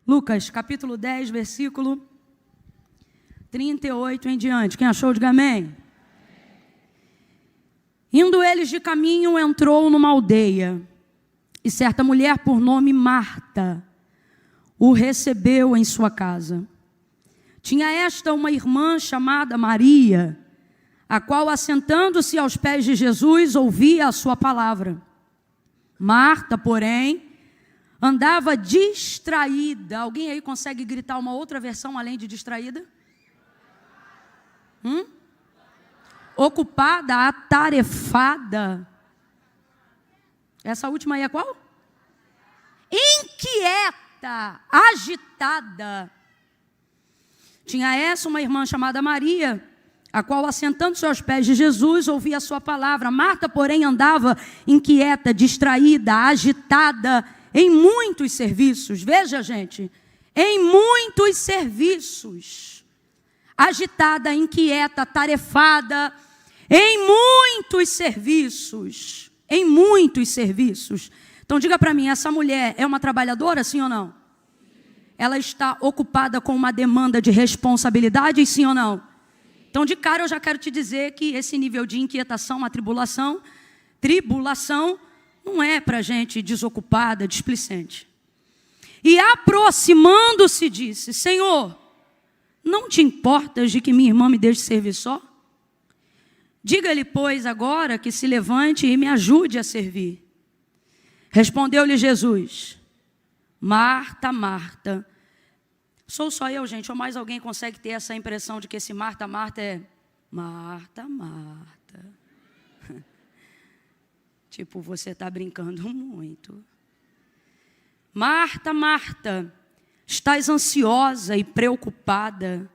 Lucas, capítulo 10, versículo 38 em diante. Quem achou, diga amém. Indo eles de caminho, entrou numa aldeia, e certa mulher por nome Marta o recebeu em sua casa. Tinha esta uma irmã chamada Maria, a qual, assentando-se aos pés de Jesus, ouvia a sua palavra. Marta, porém, andava distraída. Alguém aí consegue gritar uma outra versão além de distraída? Ocupada, atarefada. Essa última aí é qual? Inquieta, agitada. Tinha essa uma irmã chamada Maria, a qual, assentando-se aos pés de Jesus, ouvia a sua palavra. Marta, porém, andava inquieta, distraída, agitada em muitos serviços. Veja, gente, em muitos serviços. Agitada, inquieta, tarefada, em muitos serviços. Em muitos serviços. Então, diga para mim, essa mulher é uma trabalhadora, sim ou não? Ela está ocupada com uma demanda de responsabilidade, sim ou não? Então, de cara, eu já quero te dizer que esse nível de inquietação, tribulação, não é para gente desocupada, displicente. E aproximando-se, disse: Senhor, não te importas de que minha irmã me deixe servir só? Diga-lhe, pois, agora que se levante e me ajude a servir. Respondeu-lhe Jesus: Marta, Marta. Sou só eu, gente, ou mais alguém consegue ter essa impressão de que esse Marta, Marta é Marta, Marta? Tipo, você está brincando muito. Marta, Marta, estás ansiosa e preocupada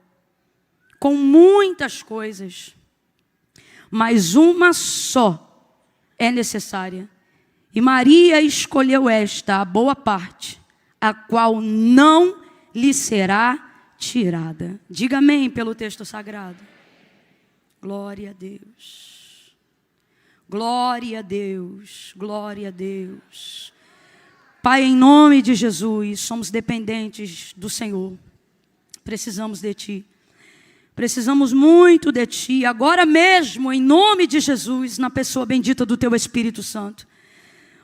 com muitas coisas, mas uma só é necessária. E Maria escolheu esta, a boa parte, a qual não lhe será tirada. Diga amém pelo texto sagrado. Glória a Deus. Glória a Deus. Glória a Deus. Pai, em nome de Jesus, somos dependentes do Senhor. Precisamos de Ti. Precisamos muito de Ti. Agora mesmo, em nome de Jesus, na pessoa bendita do Teu Espírito Santo.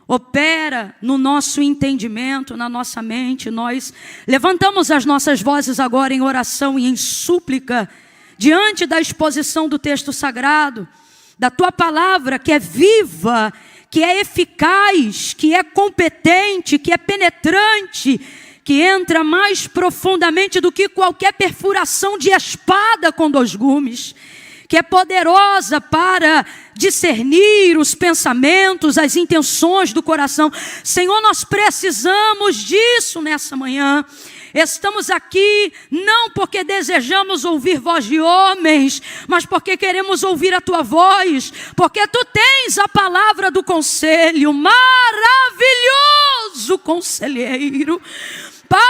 Opera no nosso entendimento, na nossa mente. Nós levantamos as nossas vozes agora em oração e em súplica, diante da exposição do texto sagrado, da Tua palavra que é viva, que é eficaz, que é competente, que é penetrante, que entra mais profundamente do que qualquer perfuração de espada com 2 gumes, que é poderosa para discernir os pensamentos, as intenções do coração. Senhor, nós precisamos disso nessa manhã. Estamos aqui não porque desejamos ouvir voz de homens, mas porque queremos ouvir a Tua voz, porque Tu tens a palavra do conselho, maravilhoso conselheiro, Pai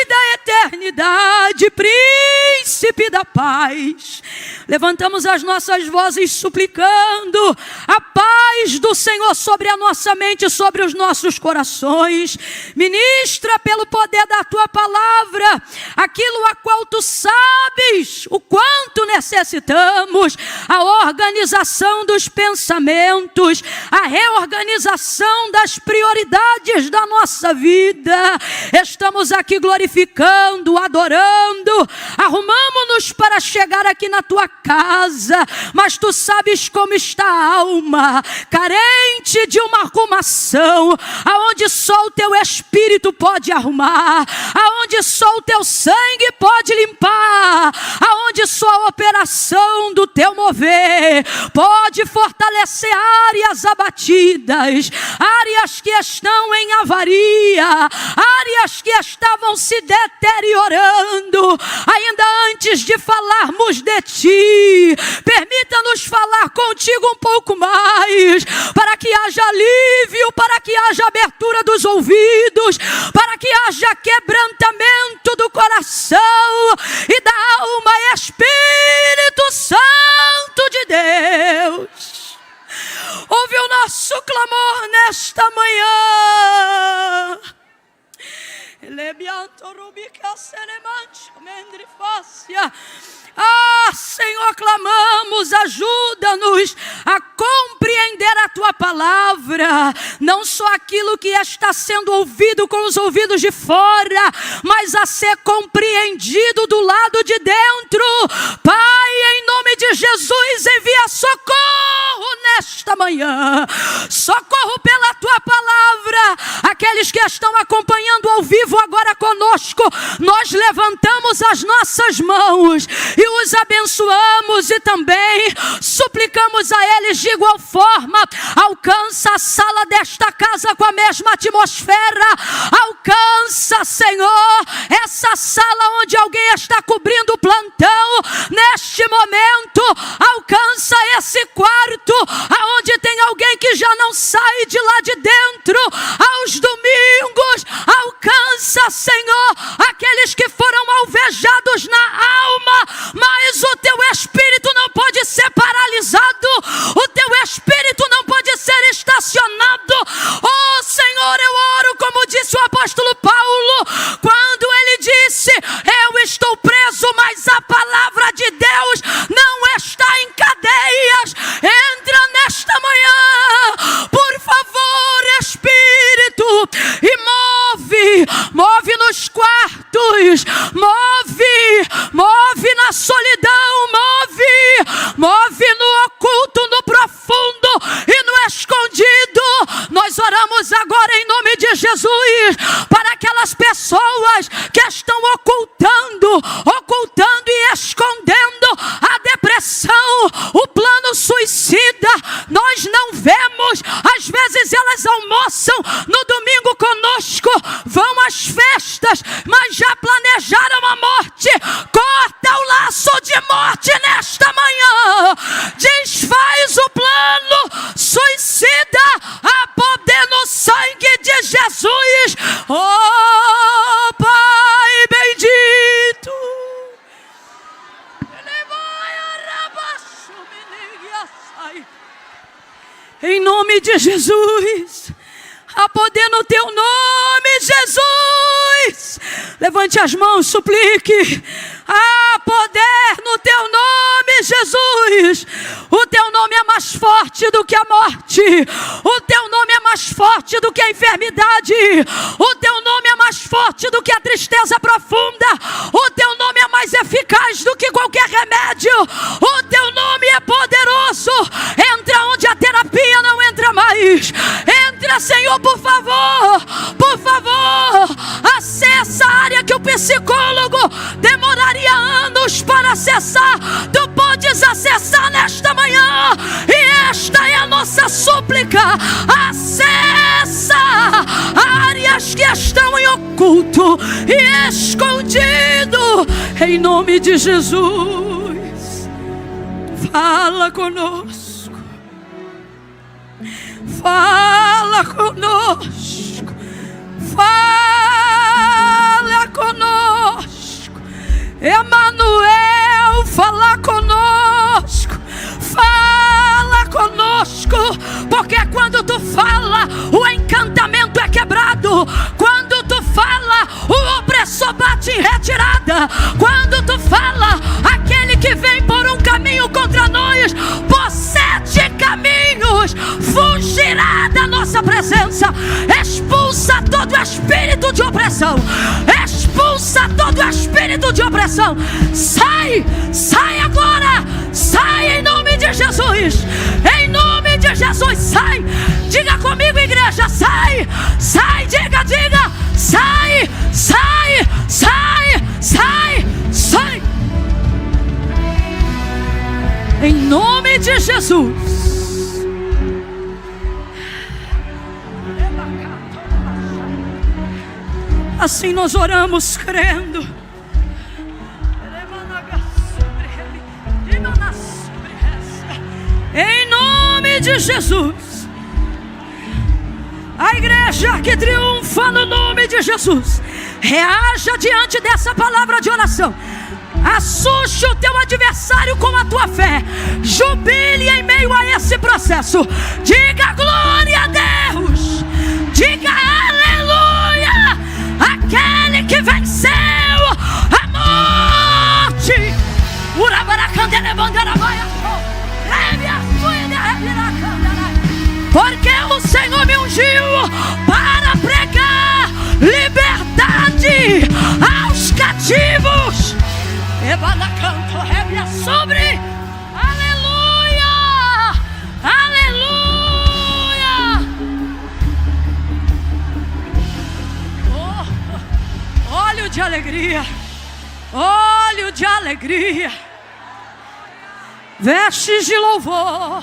da eternidade, príncipe da paz. Levantamos as nossas vozes suplicando a paz do Senhor sobre a nossa mente, sobre os nossos corações. Ministra pelo poder da Tua palavra aquilo a qual Tu sabes o quanto necessitamos, a organização dos pensamentos, a reorganização das prioridades da nossa vida. Estamos aqui glorificando, adorando, arrumamos-nos para chegar aqui na Tua casa, mas Tu sabes como está a alma, carente de uma arrumação, aonde só o Teu Espírito pode arrumar, aonde só o Teu sangue pode limpar, aonde só a operação do Teu mover pode fortalecer áreas abatidas, áreas que estão em avaria, áreas que estavam se deteriorando. Ainda antes de falarmos de Ti, permita-nos falar contigo um pouco mais, para que haja alívio, para que haja abertura dos ouvidos, para que haja quebrantamento do coração e da alma. Espírito Santo de Deus, ouve o nosso clamor nesta manhã. Senhor, clamamos, ajuda-nos a compreender a Tua palavra, não só aquilo que está sendo ouvido com os ouvidos de fora, mas a ser compreendido do lado de dentro. Pai, em nome de Jesus, envia socorro nesta manhã, socorro pela Tua palavra. Aqueles que estão acompanhando ao vivo agora conosco, nós levantamos as nossas mãos e os abençoamos e também suplicamos a eles de igual forma: alcança a sala desta casa com a mesma atmosfera, alcança, Senhor, essa sala onde alguém está cobrindo o plantão neste momento, alcança esse quarto aonde tem alguém que já não sai de lá de dentro aos domingos, alcança, Senhor, aqueles que foram alvejados na alma, mas o Teu Espírito não pode ser paralisado, o Teu Espírito não pode ser estacionado. Oh Senhor, eu oro como disse o apóstolo Paulo, quando ele disse: eu estou preso, mas a palavra de Deus não está em cadeias. Entra nesta manhã, por favor, Espírito, e move nos quartos, move na solidão, move no oculto, no profundo e no escondido. Nós oramos agora em nome de Jesus para aquelas pessoas que estão ocultando e escondendo a depressão, o plano suicida. Nós não vemos, às vezes elas almoçam no domingo conosco, vão às festas, mas já planejaram a morte. Corta o laço de morte nesta manhã, desfaz o plano suicida, a poder no sangue de Jesus. Oh Pai bendito, em nome de Jesus, a poder no Teu nome, Jesus. Levante as mãos, suplique. A poder no Teu nome, Jesus. O Teu nome é mais forte do que a morte. O Teu nome é mais forte do que a enfermidade. O Teu nome é mais forte do que a tristeza profunda. O Teu nome é mais eficaz do que qualquer remédio. O Teu nome é poderoso. Entra onde a terapia não entra mais. Entra, Senhor, por favor, acessa a área que o psicólogo demoraria anos para acessar. Tu podes acessar nesta manhã, e esta é a nossa súplica. Acessa áreas que estão em oculto e escondido, em nome de Jesus. Fala conosco, fala conosco, fala conosco. Emanuel, fala conosco, fala conosco, porque quando Tu fala, o encantamento é quebrado. Quando Tu fala, o opressor bate em retirada. Quando Tu fala, aquele que vem por um caminho contra nós, por 7 caminhos, fugirá da nossa presença. Expulsa todo espírito de opressão, expulsa todo espírito de opressão. Sai, sai agora, sai em nome de Jesus, em nome de Jesus, sai. Diga comigo, igreja, sai, sai, diga, sai, sai, sai, sai, sai, em nome de Jesus. Assim nós oramos crendo. Em nome de Jesus. A igreja que triunfa no nome de Jesus, reaja diante dessa palavra de oração. Assuste o teu adversário com a tua fé. Jubile em meio a esse processo. Diga glória a Deus. Diga aleluia. aquele que venceu a morte. Porque o Senhor me ungiu para pregar liberdade aos cativos. Sobre. Aleluia! Aleluia! Oh, óleo de alegria. Óleo de alegria. Vestes de louvor.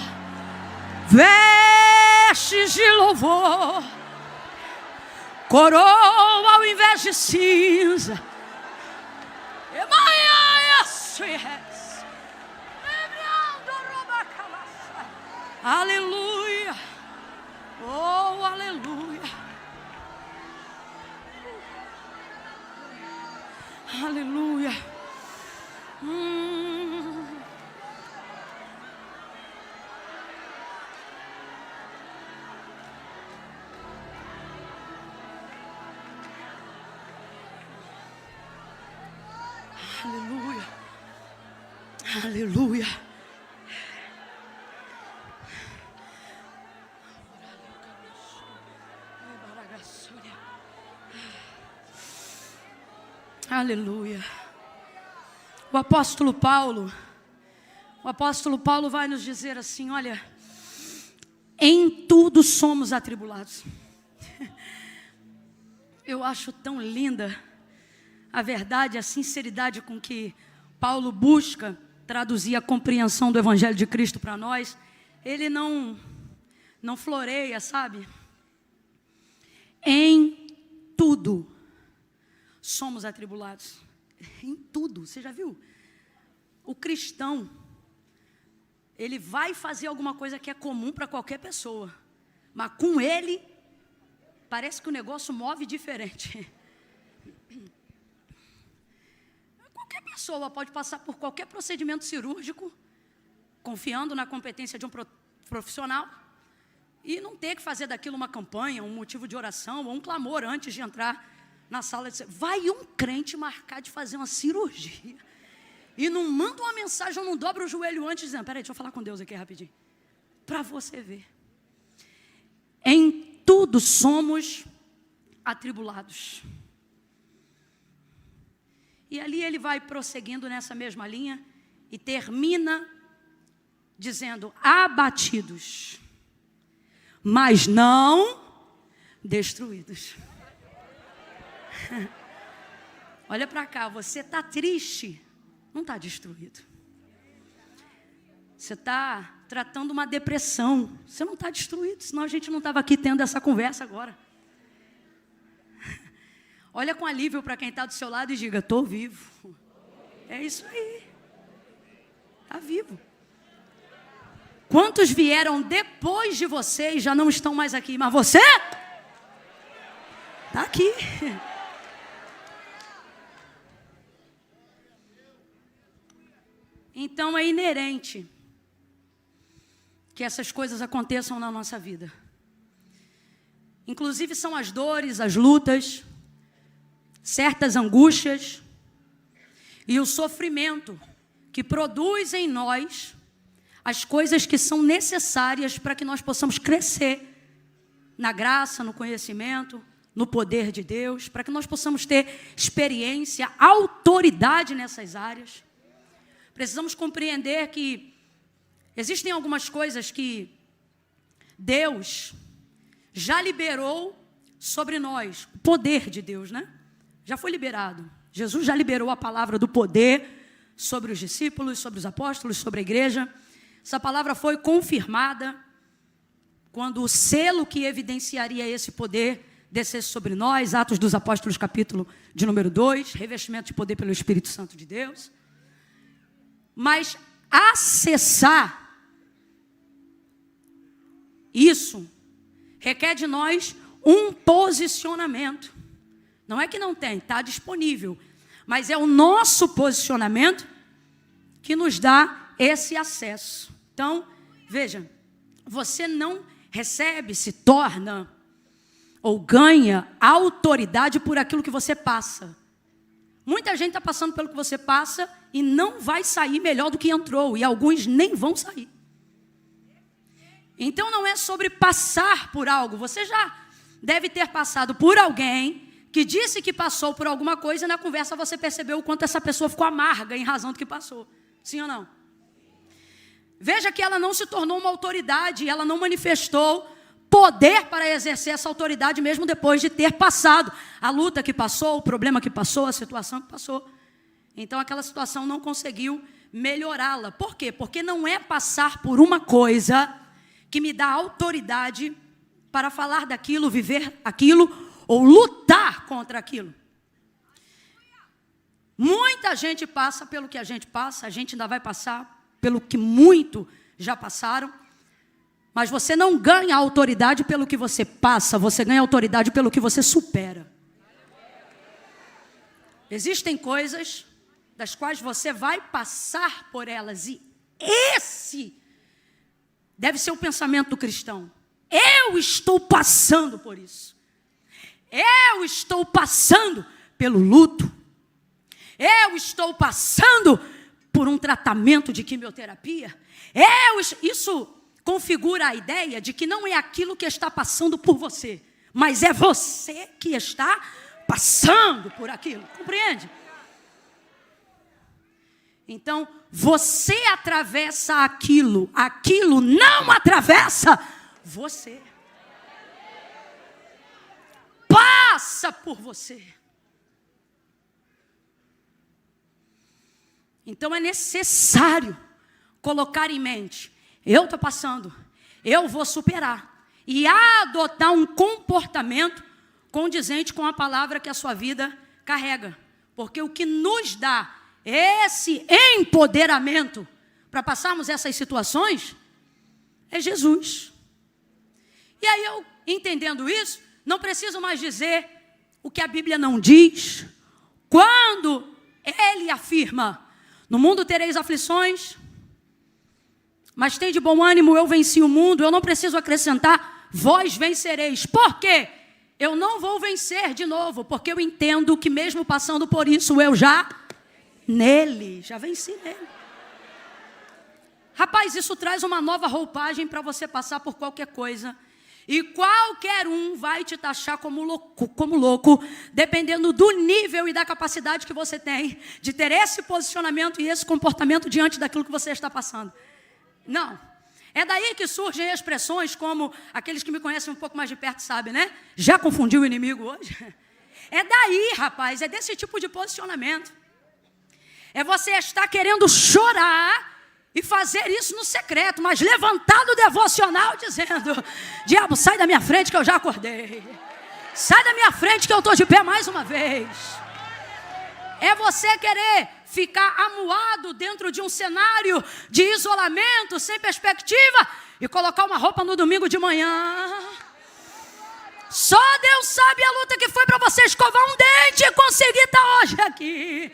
Vestes de louvor. Coroa ao invés de cinza. Aleluia. Oh, aleluia. Aleluia. Aleluia. Aleluia. Aleluia. O apóstolo Paulo vai nos dizer assim, olha, em tudo somos atribulados. Eu acho tão linda a verdade, a sinceridade com que Paulo busca traduzir a compreensão do Evangelho de Cristo para nós. Ele não floreia, sabe? Em tudo somos atribulados. Em tudo, você já viu? O cristão, ele vai fazer alguma coisa que é comum para qualquer pessoa, mas com ele, parece que o negócio move diferente. Qualquer pessoa pode passar por qualquer procedimento cirúrgico, confiando na competência de um profissional, e não ter que fazer daquilo uma campanha, um motivo de oração, ou um clamor antes de entrar na sala de... Vai um crente marcar de fazer uma cirurgia e não manda uma mensagem, ou não dobra o joelho antes, dizendo, peraí, deixa eu falar com Deus aqui rapidinho, para você ver. Em tudo somos atribulados. E ali ele vai prosseguindo nessa mesma linha e termina dizendo, abatidos, mas não destruídos. Olha para cá, você está triste, não está destruído. Você está tratando uma depressão, você não está destruído, senão a gente não estava aqui tendo essa conversa agora. Olha com alívio para quem está do seu lado e diga, estou vivo. É isso aí, está vivo. Quantos vieram depois de você e já não estão mais aqui, mas você está aqui. Então é inerente que essas coisas aconteçam na nossa vida. Inclusive são as dores, as lutas, certas angústias e o sofrimento que produz em nós as coisas que são necessárias para que nós possamos crescer na graça, no conhecimento, no poder de Deus, para que nós possamos ter experiência, autoridade nessas áreas. Precisamos compreender que existem algumas coisas que Deus já liberou sobre nós. O poder de Deus, né? Já foi liberado. Jesus já liberou a palavra do poder sobre os discípulos, sobre os apóstolos, sobre a igreja. Essa palavra foi confirmada quando o selo que evidenciaria esse poder descesse sobre nós, Atos dos Apóstolos, capítulo de número 2, revestimento de poder pelo Espírito Santo de Deus. Mas acessar isso requer de nós um posicionamento. Não é que não tem, está disponível. Mas é o nosso posicionamento que nos dá esse acesso. Então, veja, você não recebe, se torna ou ganha autoridade por aquilo que você passa. Muita gente está passando pelo que você passa e não vai sair melhor do que entrou, e alguns nem vão sair. Então não é sobre passar por algo. Você já deve ter passado por alguém que disse que passou por alguma coisa e na conversa você percebeu o quanto essa pessoa ficou amarga em razão do que passou. Sim ou não? Veja que ela não se tornou uma autoridade, ela não manifestou poder para exercer essa autoridade mesmo depois de ter passado a luta que passou, o problema que passou, a situação que passou. Então aquela situação não conseguiu melhorá-la. Por quê? Porque não é passar por uma coisa que me dá autoridade para falar daquilo, viver aquilo ou lutar contra aquilo. Muita gente passa pelo que a gente passa, a gente ainda vai passar pelo que muito já passaram, mas você não ganha autoridade pelo que você passa, você ganha autoridade pelo que você supera. Existem coisas das quais você vai passar por elas, e esse deve ser o pensamento do cristão. Eu estou passando por isso. Eu estou passando pelo luto. Eu estou passando por um tratamento de quimioterapia. Isso configura a ideia de que não é aquilo que está passando por você, mas é você que está passando por aquilo. Compreende? Então, você atravessa aquilo, aquilo não atravessa você. Passa por você. Então é necessário colocar em mente, eu estou passando, eu vou superar, e adotar um comportamento condizente com a palavra que a sua vida carrega. Porque o que nos dá esse empoderamento para passarmos essas situações é Jesus. E aí eu, entendendo isso, não preciso mais dizer o que a Bíblia não diz, quando ele afirma: no mundo tereis aflições, mas tem de bom ânimo, eu venci o mundo. Eu não preciso acrescentar, vós vencereis. Por quê? Eu não vou vencer de novo, porque eu entendo que mesmo passando por isso, eu já venci nele. Rapaz, isso traz uma nova roupagem para você passar por qualquer coisa. E qualquer um vai te taxar como louco, dependendo do nível e da capacidade que você tem de ter esse posicionamento e esse comportamento diante daquilo que você está passando. Não. É daí que surgem expressões como, aqueles que me conhecem um pouco mais de perto sabem, né? Já confundiu o inimigo hoje? É daí, rapaz, é desse tipo de posicionamento. É você estar querendo chorar e fazer isso no secreto, mas levantar no devocional dizendo: diabo, sai da minha frente que eu já acordei. Sai da minha frente que eu estou de pé mais uma vez. É você querer ficar amuado dentro de um cenário de isolamento, sem perspectiva, e colocar uma roupa no domingo de manhã. Só Deus sabe a luta que foi para você escovar um dente e conseguir estar hoje aqui.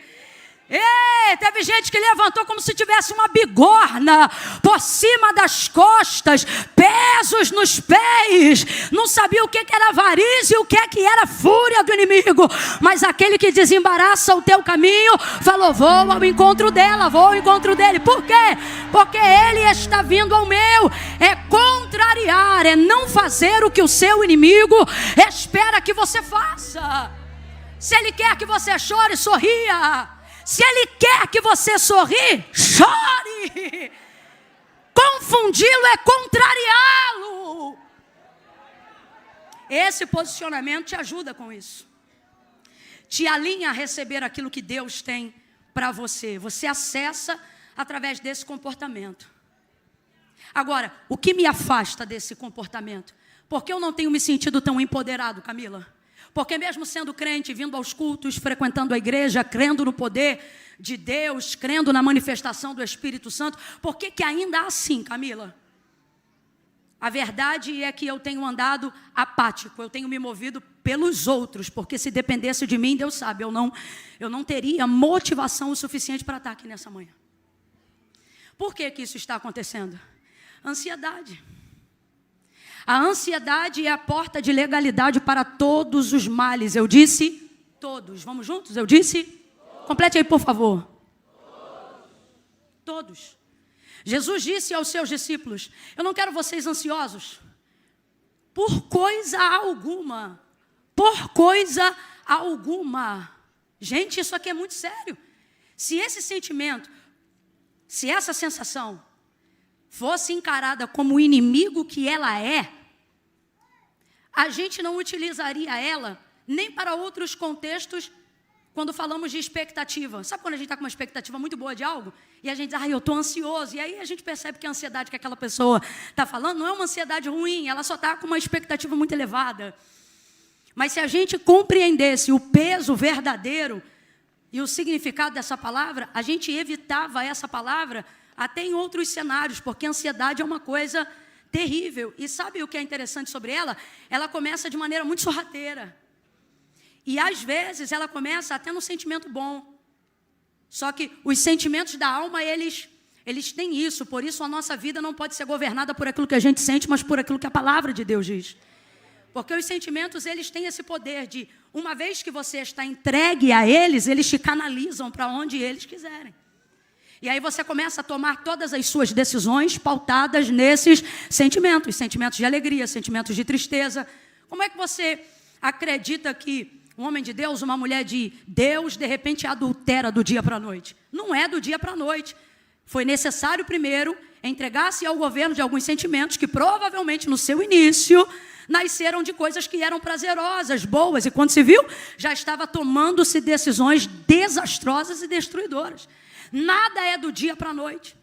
Teve gente que levantou como se tivesse uma bigorna por cima das costas, pesos nos pés, não sabia o que era variz e o que era fúria do inimigo, mas aquele que desembaraça o teu caminho falou: vou ao encontro dela, vou ao encontro dele. Por quê? Porque ele está vindo ao meu. É contrariar, é não fazer o que o seu inimigo espera que você faça. Se ele quer que você chore, sorria. Se ele quer que você sorri, chore. Confundi-lo é contrariá-lo. Esse posicionamento te ajuda com isso. Te alinha a receber aquilo que Deus tem para você. Você acessa através desse comportamento. Agora, o que me afasta desse comportamento? Porque eu não tenho me sentido tão empoderado, Camila? Porque mesmo sendo crente, vindo aos cultos, frequentando a igreja, crendo no poder de Deus, crendo na manifestação do Espírito Santo, por que ainda assim, Camila? A verdade é que eu tenho andado apático, eu tenho me movido pelos outros, porque se dependesse de mim, Deus sabe, eu não teria motivação o suficiente para estar aqui nessa manhã. Por que isso está acontecendo? Ansiedade. A ansiedade é a porta de legalidade para todos os males. Eu disse todos. Vamos juntos? Eu disse? Complete aí, por favor. Todos. Jesus disse aos seus discípulos: eu não quero vocês ansiosos por coisa alguma. Por coisa alguma. Gente, isso aqui é muito sério. Se esse sentimento, se essa sensação fosse encarada como o inimigo que ela é, a gente não utilizaria ela nem para outros contextos quando falamos de expectativa. Sabe quando a gente está com uma expectativa muito boa de algo? E a gente diz, eu estou ansioso. E aí a gente percebe que a ansiedade que aquela pessoa está falando não é uma ansiedade ruim, ela só está com uma expectativa muito elevada. Mas se a gente compreendesse o peso verdadeiro e o significado dessa palavra, a gente evitava essa palavra até em outros cenários, porque a ansiedade é uma coisa terrível. E sabe o que é interessante sobre ela? Ela começa de maneira muito sorrateira. E às vezes ela começa até no sentimento bom. Só que os sentimentos da alma, eles têm isso. Por isso a nossa vida não pode ser governada por aquilo que a gente sente, mas por aquilo que a palavra de Deus diz. Porque os sentimentos, eles têm esse poder de, uma vez que você está entregue a eles, eles te canalizam para onde eles quiserem. E aí você começa a tomar todas as suas decisões pautadas nesses sentimentos. Sentimentos de alegria, sentimentos de tristeza. Como é que você acredita que um homem de Deus, uma mulher de Deus, de repente adultera do dia para a noite? Não é do dia para a noite. Foi necessário primeiro entregar-se ao governo de alguns sentimentos que provavelmente no seu início nasceram de coisas que eram prazerosas, boas. E quando se viu, já estava tomando-se decisões desastrosas e destruidoras. Nada é do dia para a noite.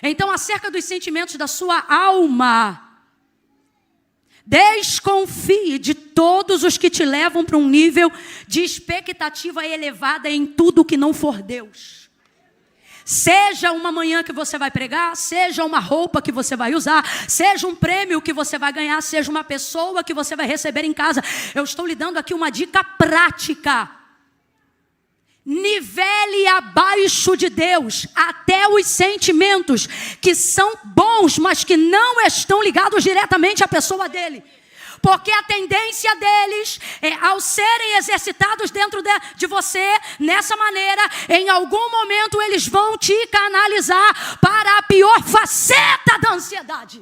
Então, acerca dos sentimentos da sua alma, desconfie de todos os que te levam para um nível de expectativa elevada em tudo que não for Deus. Seja uma manhã que você vai pregar, seja uma roupa que você vai usar, seja um prêmio que você vai ganhar, seja uma pessoa que você vai receber em casa. Eu estou lhe dando aqui uma dica prática. Nivele abaixo de Deus até os sentimentos que são bons, mas que não estão ligados diretamente à pessoa dele. Porque a tendência deles, ao serem exercitados dentro de você, nessa maneira, em algum momento eles vão te canalizar para a pior faceta da ansiedade.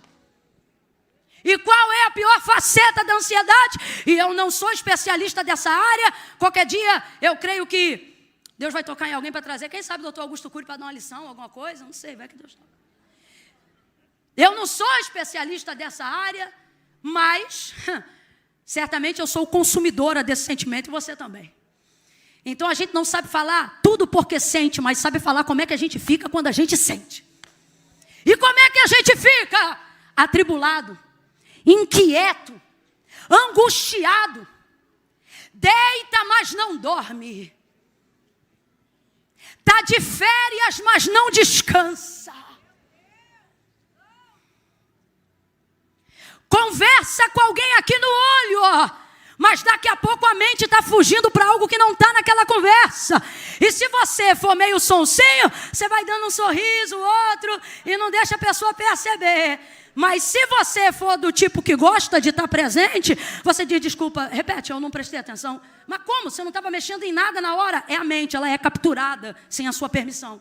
E qual é a pior faceta da ansiedade? E eu não sou especialista dessa área. Qualquer dia eu creio que Deus vai tocar em alguém para trazer. Quem sabe o doutor Augusto Cury para dar uma lição, alguma coisa? Não sei, vai que Deus toca. Eu não sou especialista dessa área, mas certamente eu sou consumidora desse sentimento e você também. Então a gente não sabe falar tudo porque sente, mas sabe falar como é que a gente fica quando a gente sente. E como é que a gente fica? Atribulado, inquieto, angustiado, deita, mas não dorme. Está de férias, mas não descansa. Conversa com alguém aqui no olho, mas daqui a pouco a mente está fugindo para algo que não está naquela conversa. E se você for meio sonsinho, você vai dando um sorriso, outro, e não deixa a pessoa perceber. Mas se você for do tipo que gosta de estar presente, você diz, desculpa, repete, eu não prestei atenção. Mas como? Você não estava mexendo em nada na hora? É a mente, ela é capturada sem a sua permissão.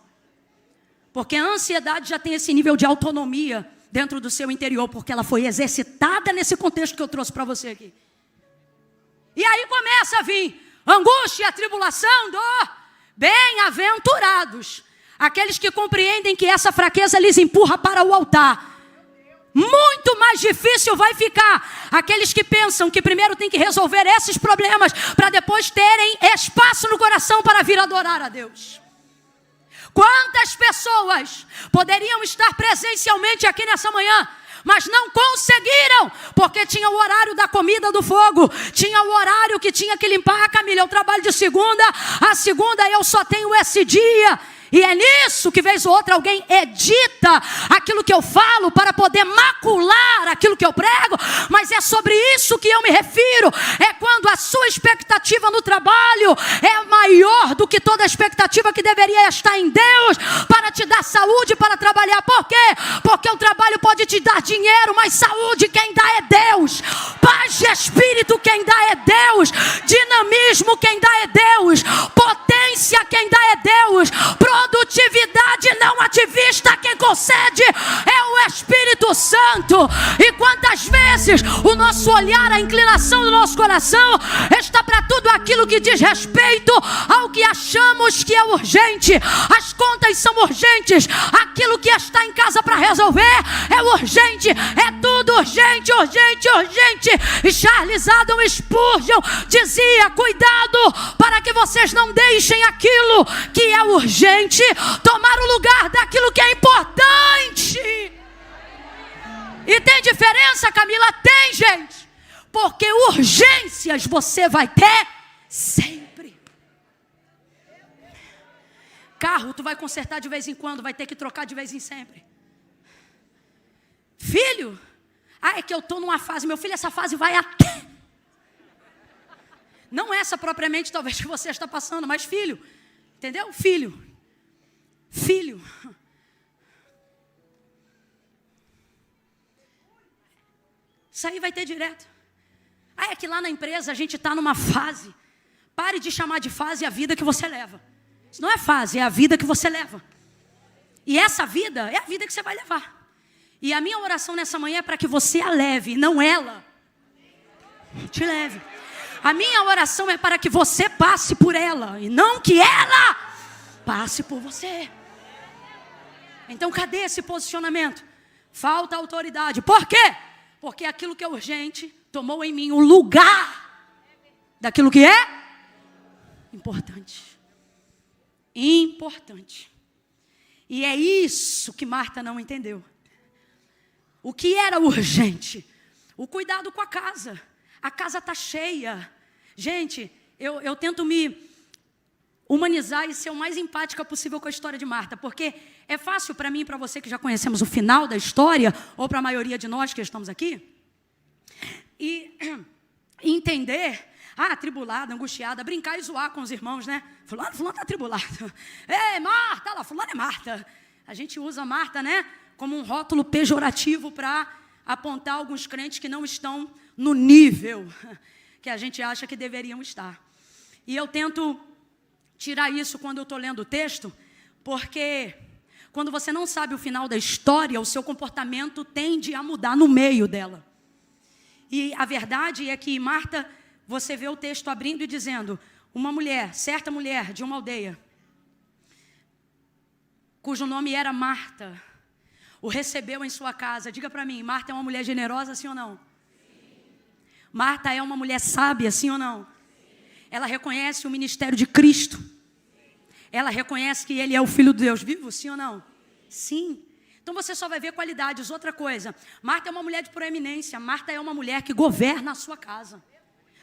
Porque a ansiedade já tem esse nível de autonomia dentro do seu interior, porque ela foi exercitada nesse contexto que eu trouxe para você aqui. E aí começa a vir angústia, tribulação, dor. Bem-aventurados aqueles que compreendem que essa fraqueza lhes empurra para o altar. Muito mais difícil vai ficar aqueles que pensam que primeiro tem que resolver esses problemas para depois terem espaço no coração para vir adorar a Deus. Quantas pessoas poderiam estar presencialmente aqui nessa manhã, mas não conseguiram, porque tinha o horário da comida do fogo, tinha o horário que tinha que limpar a Camila, eu trabalho de segunda, a segunda eu só tenho esse dia. E é nisso que vez ou outra alguém edita aquilo que eu falo para poder macular aquilo que eu prego, mas é sobre isso que eu me refiro. É quando a sua expectativa no trabalho é maior do que toda expectativa que deveria estar em Deus para te dar saúde, para trabalhar. Por quê? Porque o trabalho pode te dar dinheiro, mas saúde quem dá é Deus. Paz de espírito quem dá é Deus. Dinamismo quem dá é Deus. Potência quem dá é Deus. Produtividade não ativista quem concede é o Espírito Santo. E quantas vezes o nosso olhar, a inclinação do nosso coração está para tudo aquilo que diz respeito ao que achamos que é urgente. As contas são urgentes, aquilo que está em casa para resolver é urgente, é tudo urgente, urgente, urgente. E Charles Haddon Spurgeon dizia: cuidado para que vocês não deixem aquilo que é urgente tomar o lugar daquilo que é importante. E tem diferença, Camila? Tem, gente. Porque urgências você vai ter sempre. Carro tu vai consertar de vez em quando, vai ter que trocar de vez em sempre. Filho, é que eu estou numa fase, meu filho, essa fase vai até. Não essa propriamente talvez que você está passando, mas filho, entendeu? Filho. Isso aí vai ter direto. É que lá na empresa a gente está numa fase. Pare de chamar de fase a vida que você leva. Isso não é fase, é a vida que você leva. E essa vida é a vida que você vai levar. E a minha oração nessa manhã é para que você a leve, não ela te leve. A minha oração é para que você passe por ela e não que ela passe por você. Então cadê esse posicionamento? Falta autoridade. Por quê? Porque aquilo que é urgente tomou em mim o lugar daquilo que é importante. Importante. E é isso que Marta não entendeu. O que era urgente? O cuidado com a casa. A casa está cheia. Gente, eu tento me humanizar e ser o mais empática possível com a história de Marta, porque é fácil para mim e para você que já conhecemos o final da história, ou para a maioria de nós que estamos aqui, e entender, atribulada, angustiada, brincar e zoar com os irmãos, né? Fulano está atribulado. Ei, Marta, lá, fulano é Marta. A gente usa Marta, né, como um rótulo pejorativo para apontar alguns crentes que não estão no nível que a gente acha que deveriam estar. E eu tento tirar isso quando eu estou lendo o texto, porque quando você não sabe o final da história, o seu comportamento tende a mudar no meio dela. E a verdade é que Marta, você vê o texto abrindo e dizendo, uma mulher, certa mulher de uma aldeia, cujo nome era Marta, o recebeu em sua casa. Diga para mim, Marta é uma mulher generosa, sim ou não? Sim. Marta é uma mulher sábia, sim ou não? Sim. Ela reconhece o ministério de Cristo. Sim. Ela reconhece que Ele é o Filho de Deus vivo, sim ou não? Sim. Então você só vai ver qualidades. Outra coisa, Marta é uma mulher de proeminência. Marta é uma mulher que governa a sua casa.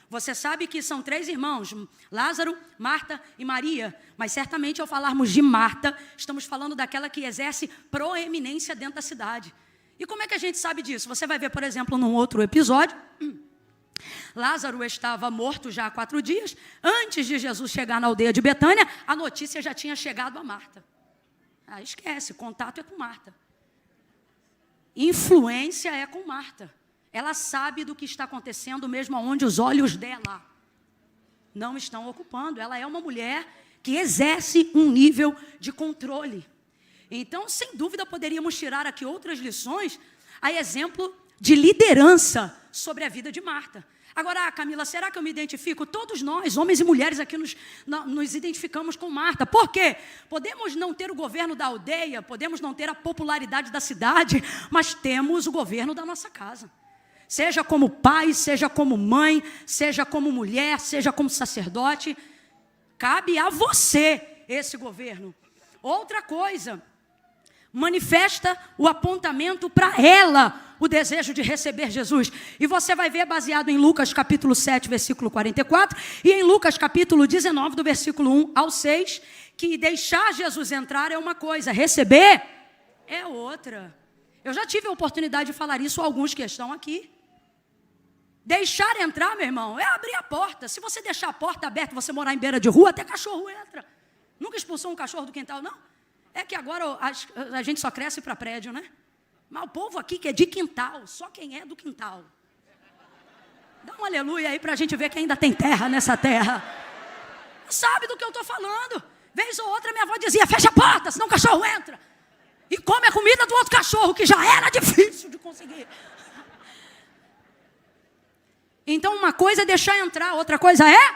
Você sabe que são 3 irmãos, Lázaro, Marta e Maria. Mas certamente ao falarmos de Marta, estamos falando daquela que exerce proeminência dentro da cidade. E como é que a gente sabe disso? Você vai ver, por exemplo, num outro episódio, Lázaro estava morto já há 4 dias. Antes de Jesus chegar na aldeia de Betânia, a notícia já tinha chegado a Marta. Esquece, contato é com Marta. Influência é com Marta. Ela sabe do que está acontecendo mesmo onde os olhos dela não estão ocupando. Ela é uma mulher que exerce um nível de controle. Então, sem dúvida, poderíamos tirar aqui outras lições a exemplo de liderança sobre a vida de Marta. Agora, Camila, será que eu me identifico? Todos nós, homens e mulheres aqui, nos identificamos com Marta. Por quê? Podemos não ter o governo da aldeia, podemos não ter a popularidade da cidade, mas temos o governo da nossa casa. Seja como pai, seja como mãe, seja como mulher, seja como sacerdote, cabe a você esse governo. Outra coisa, manifesta o apontamento para ela, o desejo de receber Jesus. E você vai ver baseado em Lucas capítulo 7, versículo 44, e em Lucas capítulo 19, do versículo 1 ao 6, que deixar Jesus entrar é uma coisa, receber é outra. Eu já tive a oportunidade de falar isso a alguns que estão aqui. Deixar entrar, meu irmão, é abrir a porta. Se você deixar a porta aberta e você morar em beira de rua, até cachorro entra. Nunca expulsou um cachorro do quintal, não? É que agora a gente só cresce para prédio, né? Mas o povo aqui que é de quintal, só quem é do quintal. Dá um aleluia aí para a gente ver que ainda tem terra nessa terra. Sabe do que eu estou falando? Vez ou outra minha avó dizia, fecha a porta, senão o cachorro entra. E come a comida do outro cachorro, que já era difícil de conseguir. Então uma coisa é deixar entrar, outra coisa é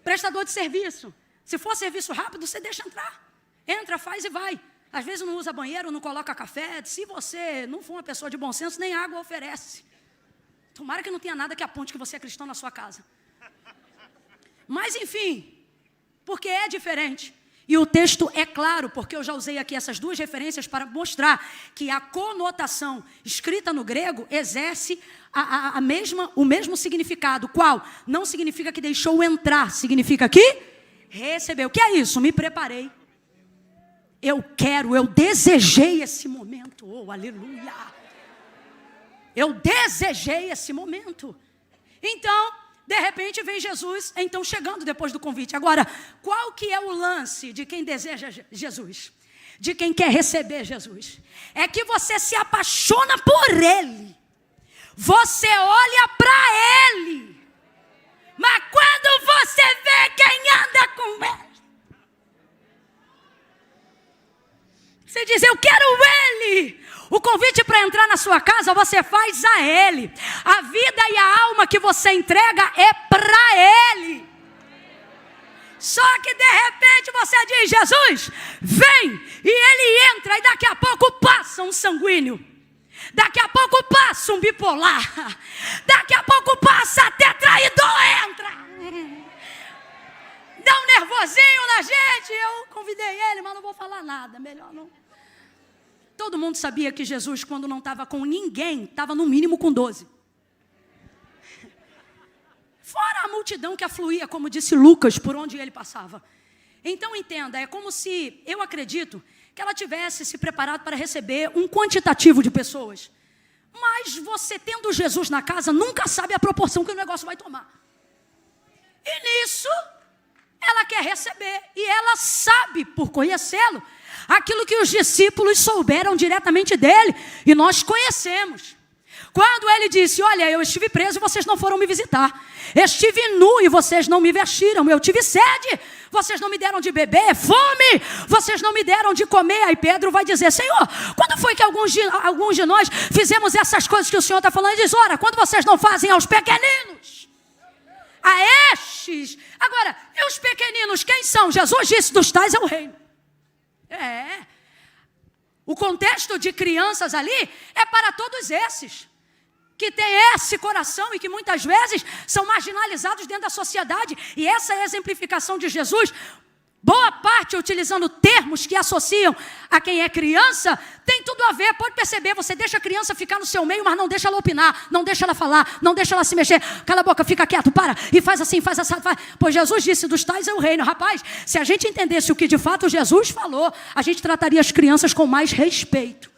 prestador de serviço. Se for serviço rápido, você deixa entrar. Entra, faz e vai. Às vezes não usa banheiro, não coloca café. Se você não for uma pessoa de bom senso, nem água oferece. Tomara que não tenha nada que aponte que você é cristão na sua casa. Mas enfim, porque é diferente. E o texto é claro, porque eu já usei aqui essas duas referências para mostrar que a conotação escrita no grego exerce o mesmo significado. Qual? Não significa que deixou entrar, significa que recebeu. O que é isso? Me preparei. Eu desejei esse momento. Oh, aleluia. Eu desejei esse momento. Então, de repente vem Jesus, então chegando depois do convite. Agora, qual que é o lance de quem deseja Jesus? De quem quer receber Jesus? É que você se apaixona por Ele. Você olha para Ele. Mas quando você vê quem anda com Ele, você diz, eu quero Ele. O convite para entrar na sua casa, você faz a Ele. A vida e a alma que você entrega é para Ele. Só que de repente você diz, Jesus, vem. E Ele entra e daqui a pouco passa um sanguíneo. Daqui a pouco passa um bipolar. Daqui a pouco passa até traidor entra. Dá um nervosinho na gente. Eu convidei ele, mas não vou falar nada. Melhor não. Todo mundo sabia que Jesus, quando não estava com ninguém, estava no mínimo com 12. Fora a multidão que afluía, como disse Lucas, por onde ele passava. Então entenda, é como se, eu acredito, que ela tivesse se preparado para receber um quantitativo de pessoas. Mas você tendo Jesus na casa, nunca sabe a proporção que o negócio vai tomar. E nisso, ela quer receber. E ela sabe, por conhecê-lo, aquilo que os discípulos souberam diretamente dele, e nós conhecemos. Quando ele disse, olha, eu estive preso e vocês não foram me visitar. Estive nu e vocês não me vestiram. Eu tive sede, vocês não me deram de beber. Fome, vocês não me deram de comer. Aí Pedro vai dizer, Senhor, quando foi que alguns de nós fizemos essas coisas que o Senhor está falando? Ele diz, ora, quando vocês não fazem aos pequeninos, a estes. Agora, e os pequeninos, quem são? Jesus disse, dos tais é o reino. O contexto de crianças ali é para todos esses que têm esse coração e que muitas vezes são marginalizados dentro da sociedade. E essa é a exemplificação de Jesus. Boa parte utilizando termos que associam a quem é criança, tem tudo a ver, pode perceber, você deixa a criança ficar no seu meio, mas não deixa ela opinar, não deixa ela falar, não deixa ela se mexer, cala a boca, fica quieto, para, e faz assim, faz assim, faz. Pois Jesus disse, dos tais é o reino. Rapaz, se a gente entendesse o que de fato Jesus falou, a gente trataria as crianças com mais respeito.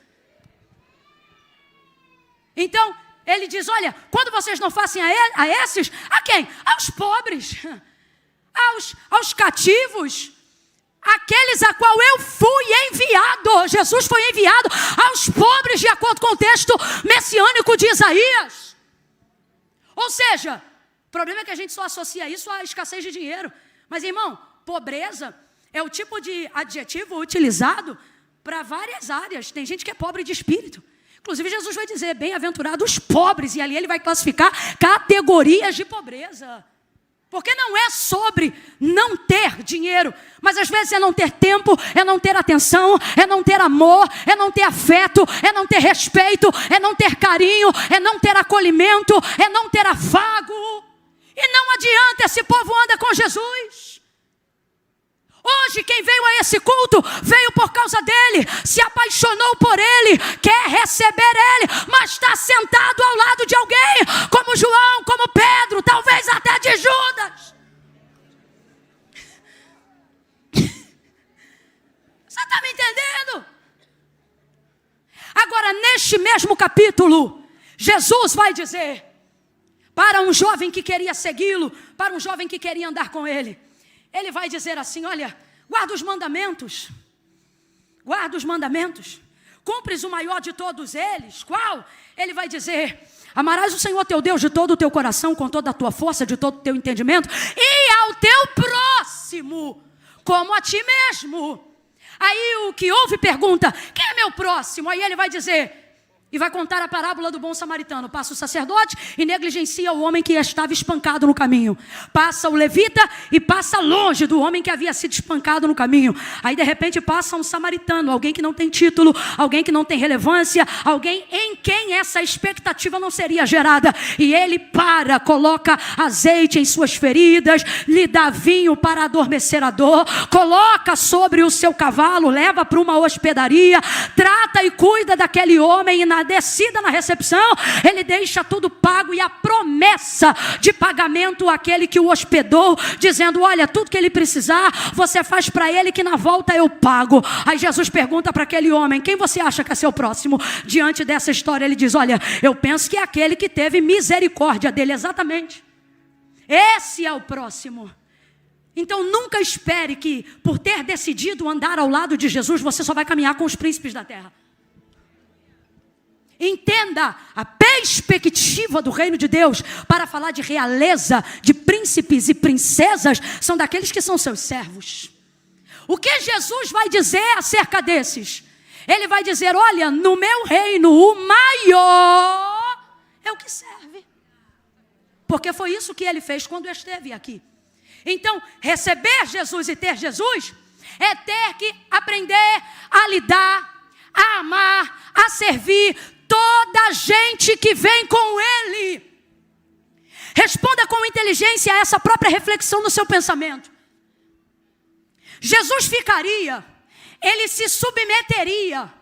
Então, ele diz, olha, quando vocês não fazem a esses, a quem? Aos pobres, aos cativos, aqueles a qual eu fui enviado. Jesus foi enviado aos pobres, de acordo com o texto messiânico de Isaías. Ou seja, o problema é que a gente só associa isso à escassez de dinheiro. Mas, irmão, pobreza é o tipo de adjetivo utilizado para várias áreas. Tem gente que é pobre de espírito. Inclusive, Jesus vai dizer, bem-aventurados os pobres. E ali ele vai classificar categorias de pobreza. Porque não é sobre não ter dinheiro, mas às vezes é não ter tempo, é não ter atenção, é não ter amor, é não ter afeto, é não ter respeito, é não ter carinho, é não ter acolhimento, é não ter afago. E não adianta, esse povo anda com Jesus. Hoje quem veio a esse culto, veio por causa dele, se apaixonou por ele, quer receber ele, mas está sentado ao lado de alguém, como João, como Pedro, talvez até de Judas. Você está me entendendo? Agora, neste mesmo capítulo, Jesus vai dizer para um jovem que queria segui-lo, para um jovem que queria andar com ele, ele vai dizer assim, olha, Guarda os mandamentos. Guarda os mandamentos. Cumpres o maior de todos eles. Qual? Ele vai dizer: amarás o Senhor teu Deus de todo o teu coração, com toda a tua força, de todo o teu entendimento, e ao teu próximo como a ti mesmo. Aí o que ouve pergunta: quem é meu próximo? Aí ele vai dizer, e vai contar a parábola do bom samaritano. Passa o sacerdote e negligencia o homem que estava espancado no caminho. Passa o levita e passa longe do homem que havia sido espancado no caminho. Aí de repente passa um samaritano, alguém que não tem título, alguém que não tem relevância, alguém em quem essa expectativa não seria gerada. E ele coloca azeite em suas feridas, lhe dá vinho para adormecer a dor, coloca sobre o seu cavalo, leva para uma hospedaria, trata e cuida daquele homem, e na descida, na recepção, ele deixa tudo pago e a promessa de pagamento àquele que o hospedou, dizendo: olha, tudo que ele precisar, você faz para ele, que na volta eu pago. Aí Jesus pergunta para aquele homem: quem você acha que é seu próximo? Diante dessa história ele diz: olha, eu penso que é aquele que teve misericórdia dele. Exatamente, esse é o próximo. Então nunca espere que por ter decidido andar ao lado de Jesus, você só vai caminhar com os príncipes da terra. Entenda a perspectiva do reino de Deus. Para falar de realeza, de príncipes e princesas, são daqueles que são seus servos. O que Jesus vai dizer acerca desses? Ele vai dizer: olha, no meu reino o maior é o que serve. Porque foi isso que ele fez quando esteve aqui. Então, receber Jesus e ter Jesus é ter que aprender a lidar, a amar, a servir toda a gente que vem com ele. Responda com inteligência a essa própria reflexão no seu pensamento. Jesus ficaria, ele se submeteria,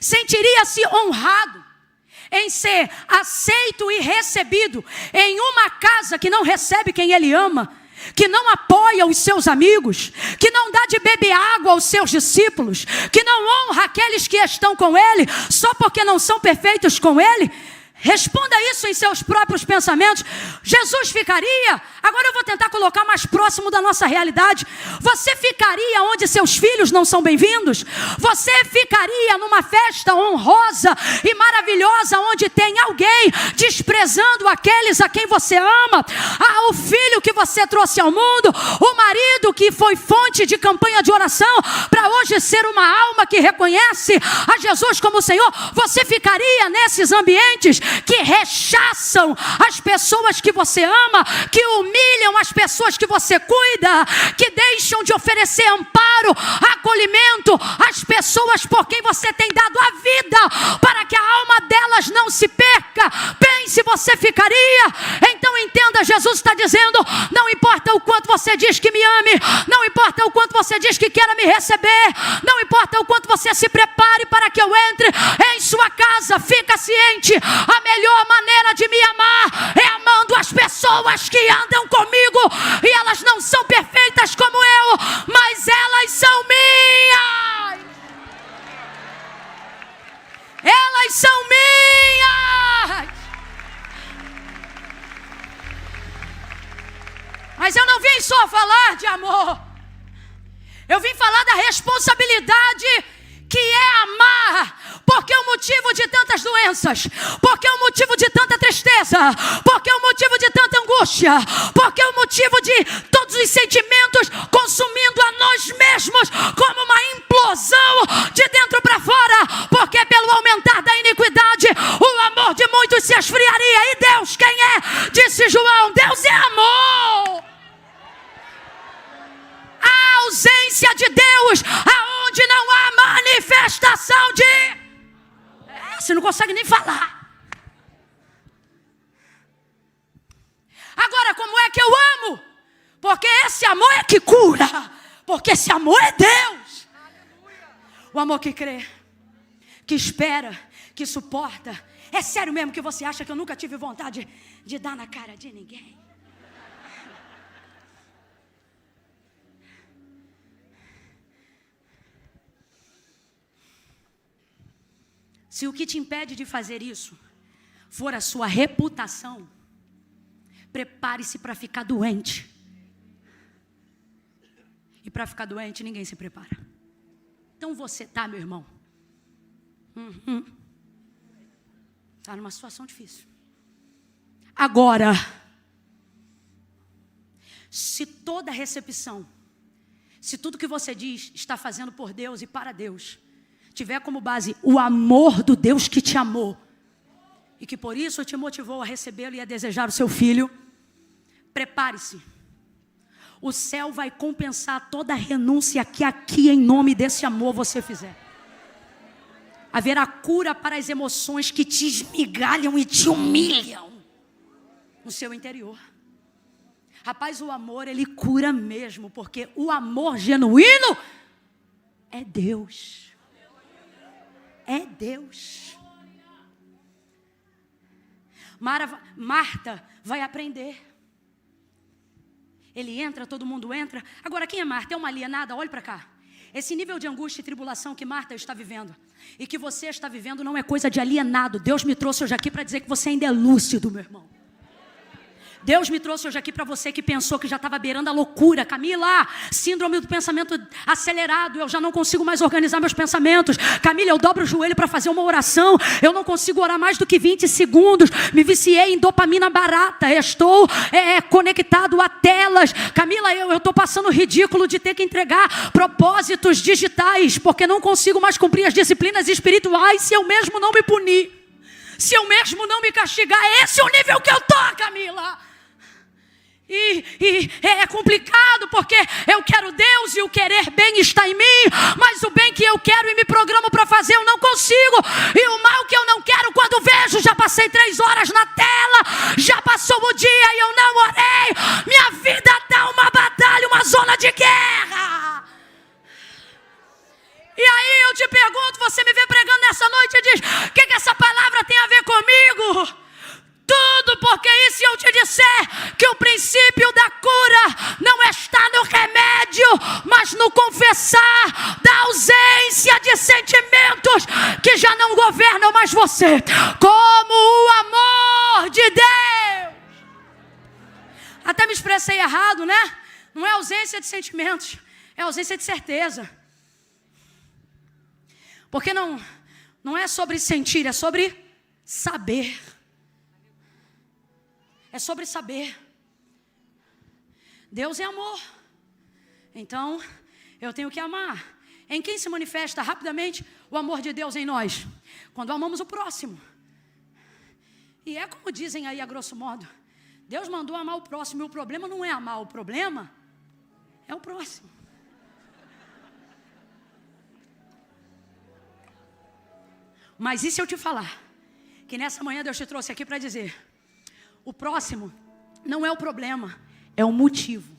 sentiria-se honrado em ser aceito e recebido em uma casa que não recebe quem ele ama, que não apoia os seus amigos, que não dá de beber água aos seus discípulos, que não honra aqueles que estão com ele, só porque não são perfeitos com ele? Responda isso em seus próprios pensamentos. Jesus ficaria? Agora eu vou tentar colocar mais próximo da nossa realidade. Você ficaria onde seus filhos não são bem-vindos? Você ficaria numa festa honrosa e maravilhosa onde tem alguém desprezando aqueles a quem você ama? O filho que você trouxe ao mundo, o marido que foi fonte de campanha de oração para hoje ser uma alma que reconhece a Jesus como Senhor? Você ficaria nesses ambientes que rechaçam as pessoas que você ama, que humilham as pessoas que você cuida, que deixam de oferecer amparo, acolhimento às pessoas por quem você tem dado a vida, para que a alma delas não se perca? Pense, você ficaria? Então entenda, Jesus está dizendo: não importa o quanto você diz que me ame, não importa o quanto você diz que queira me receber, não importa o quanto você se prepare para que eu entre em sua casa, fica ciente, a melhor maneira de me amar é amando as pessoas que andam comigo, e elas não são perfeitas como eu, mas elas são minhas. Elas são minhas. Mas eu não vim só falar de amor, eu vim falar da responsabilidade que é amar. Porque é o motivo de tantas doenças, porque é o motivo de tanta tristeza, porque é o motivo de tanta angústia, porque é o motivo de todos os sentimentos consumindo a nós mesmos como uma implosão de dentro para fora, porque pelo aumentar da iniquidade o amor de muitos se esfriaria. E Deus quem é? Disse João: Deus é amor. A ausência de Deus, aonde não há manifestação de... Você não consegue nem falar. Agora, como é que eu amo? Porque esse amor é que cura. Porque esse amor é Deus. O amor que crê, que espera, que suporta. É sério mesmo que você acha que eu nunca tive vontade de dar na cara de ninguém? Se o que te impede de fazer isso for a sua reputação, prepare-se para ficar doente. E para ficar doente ninguém se prepara. Então você tá, meu irmão, tá numa situação difícil. Agora, se toda recepção, se tudo que você diz está fazendo por Deus e para Deus, tiver como base o amor do Deus que te amou, e que por isso te motivou a recebê-lo e a desejar o seu filho, prepare-se. O céu vai compensar toda a renúncia que aqui em nome desse amor você fizer. Haverá cura para as emoções que te esmigalham e te humilham no seu interior. Rapaz, o amor, ele cura mesmo, porque o amor genuíno é Deus. É Deus. Marta vai aprender. Ele entra, todo mundo entra. Agora, quem é Marta? É uma alienada? Olhe para cá. Esse nível de angústia e tribulação que Marta está vivendo e que você está vivendo não é coisa de alienado. Deus me trouxe hoje aqui para dizer que você ainda é lúcido, meu irmão. Deus me trouxe hoje aqui para você que pensou que já estava beirando a loucura. Camila, síndrome do pensamento acelerado. Eu já não consigo mais organizar meus pensamentos. Camila, eu dobro o joelho para fazer uma oração. Eu não consigo orar mais do que 20 segundos. Me viciei em dopamina barata. Estou conectado a telas. Camila, eu estou passando ridículo de ter que entregar propósitos digitais, porque não consigo mais cumprir as disciplinas espirituais se eu mesmo não me punir. Se eu mesmo não me castigar. Esse é o nível que eu estou, Camila. E é complicado porque eu quero Deus e o querer bem está em mim, mas o bem que eu quero e me programo para fazer eu não consigo, e o mal que eu não quero, quando vejo, já passei 3 horas na tela, já passou o dia e eu não orei. Minha vida está uma batalha, uma zona de guerra. E aí eu te pergunto, você me vê pregando nessa noite e diz: o que essa palavra tem a ver comigo? Tudo, porque e se eu te disser que o princípio da cura não está no remédio, mas no confessar da ausência de sentimentos que já não governam mais você, como o amor de Deus. Até me expressei errado, né? Não é ausência de sentimentos, é ausência de certeza. Porque não é sobre sentir, é sobre saber. É sobre saber. Deus é amor. Então, eu tenho que amar. Em quem se manifesta rapidamente o amor de Deus em nós? Quando amamos o próximo. E é como dizem aí a grosso modo. Deus mandou amar o próximo. E o problema não é amar. O problema é o próximo. Mas e se eu te falar que nessa manhã Deus te trouxe aqui para dizer: o próximo não é o problema, é o motivo.